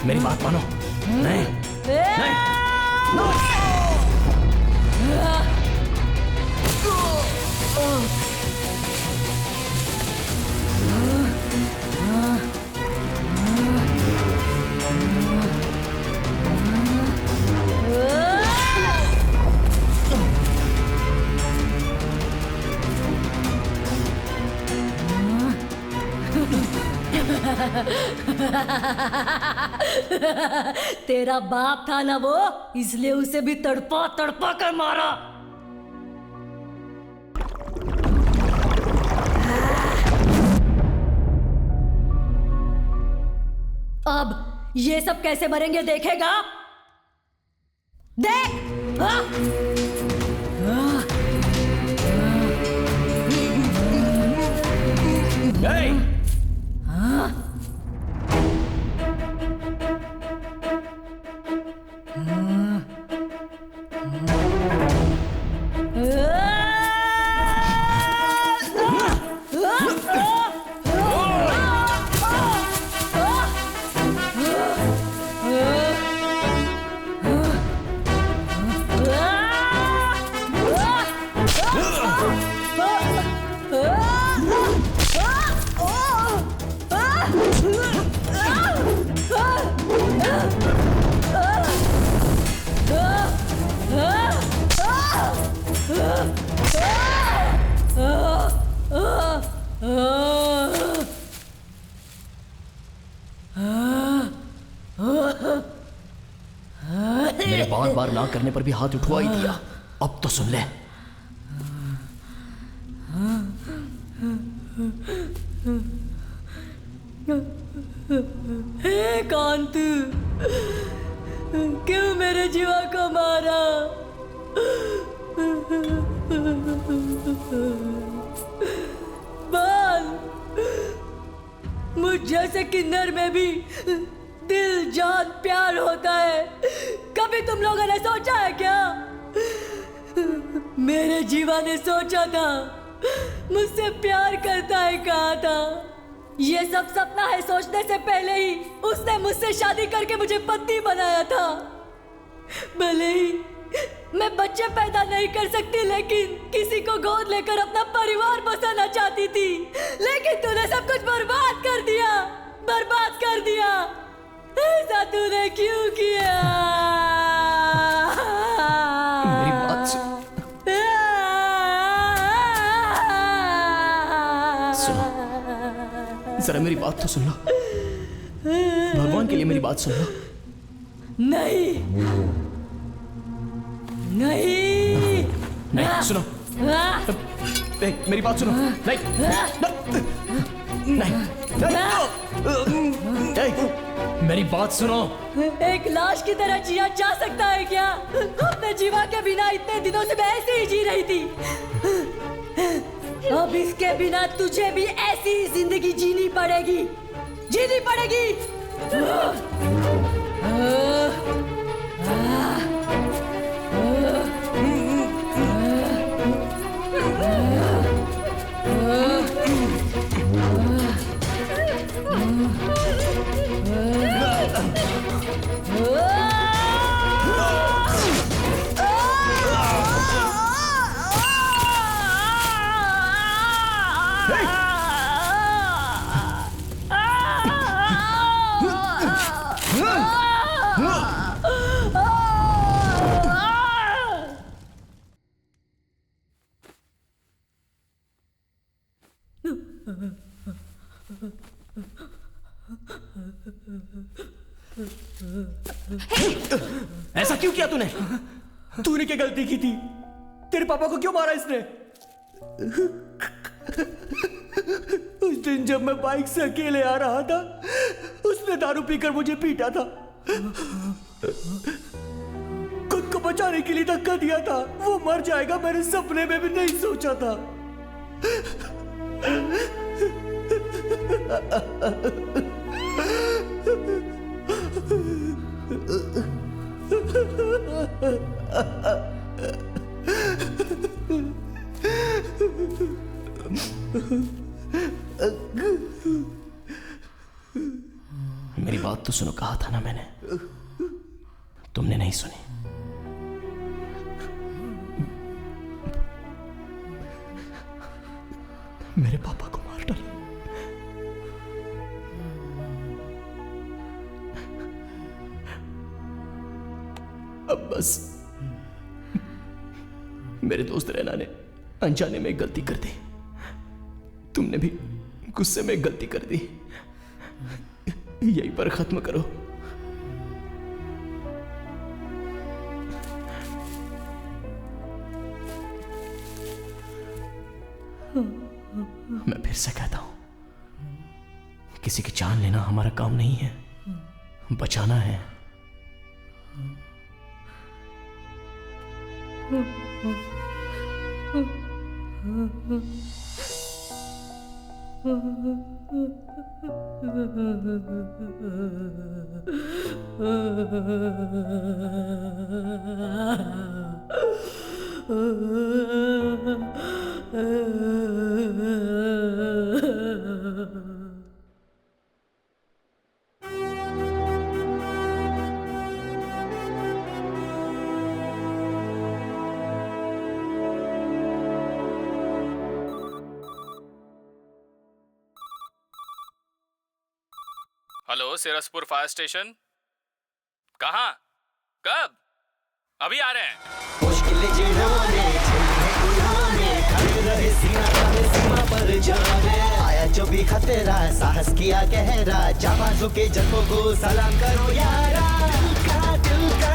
मेरी बात मानो। नहीं, नहीं, तेरा बाप था ना वो, इसलिए उसे भी तड़पा तड़पा कर मारा। अब ये सब कैसे मरेंगे देखेगा? देख। हाँ? मेरे बार बार ना करने पर भी हाथ उठवा ही दिया। अब तो सुन ले। हे कांत, क्यों मेरे जीवा को मारा? बाल, मुझ जैसे किन्नर में भी दिल जान प्यार होता है। कभी तुम लोगों ने सोचा है क्या? मेरे जीवा ने सोचा था, मुझसे प्यार करता है कहा था। ये सब सपना है सोचने से पहले ही उसने मुझसे शादी करके मुझे पत्नी बनाया था। भले ही मैं बच्चे पैदा नहीं कर सकती, लेकिन किसी को गोद लेकर अपना परिवार बसाना चाहती थी। लेकिन तूने सब कुछ बर्बाद कर दिया, बर्बाद कर दिया। ऐसा तूने क्यों किया? मेरी बात सुनो। जरा मेरी बात तो सुन लो। भगवान के लिए मेरी बात सुन लो। नहीं नहीं नहीं, सुनो। मेरी बात सुनो। नहीं नहीं, मेरी बात सुनो। एक लाश की तरह जिया जा सकता है क्या? अपने जीवा के बिना इतने दिनों से मैं ऐसे ही जी रही थी। अब इसके बिना तुझे भी ऐसी जिंदगी जीनी पड़ेगी, जीनी पड़ेगी। ऐसा क्यों किया तूने? तूने क्या गलती की थी? तेरे पापा को क्यों मारा इसने? उस दिन जब मैं बाइक से अकेले आ रहा था, उसने दारू पीकर मुझे पीटा था। खुद को बचाने के लिए धक्का दिया था। वो मर जाएगा मैंने सपने में भी नहीं सोचा था। मेरी बात तो सुनो, कहा था ना मैंने। तुमने नहीं सुनी। मेरे पापा को मार डाला। अब बस मेरे दोस्त रैना ने अनजाने में गलती कर दी। तुमने भी गुस्से में गलती कर दी। यहीं पर खत्म करो। मैं फिर से कहता हूं, किसी की जान लेना हमारा काम नहीं है, बचाना है। Hello, Sirsapur fire station. कहाँ? कब? अभी आ रहे हैं। मुश्किल जिन्होंने खड़े रहे सीमा पर जाने, आया जो भी खतरा, साहस किया गहरा, जाबाजों के जज्बों को सलाम करो यारा। दिल का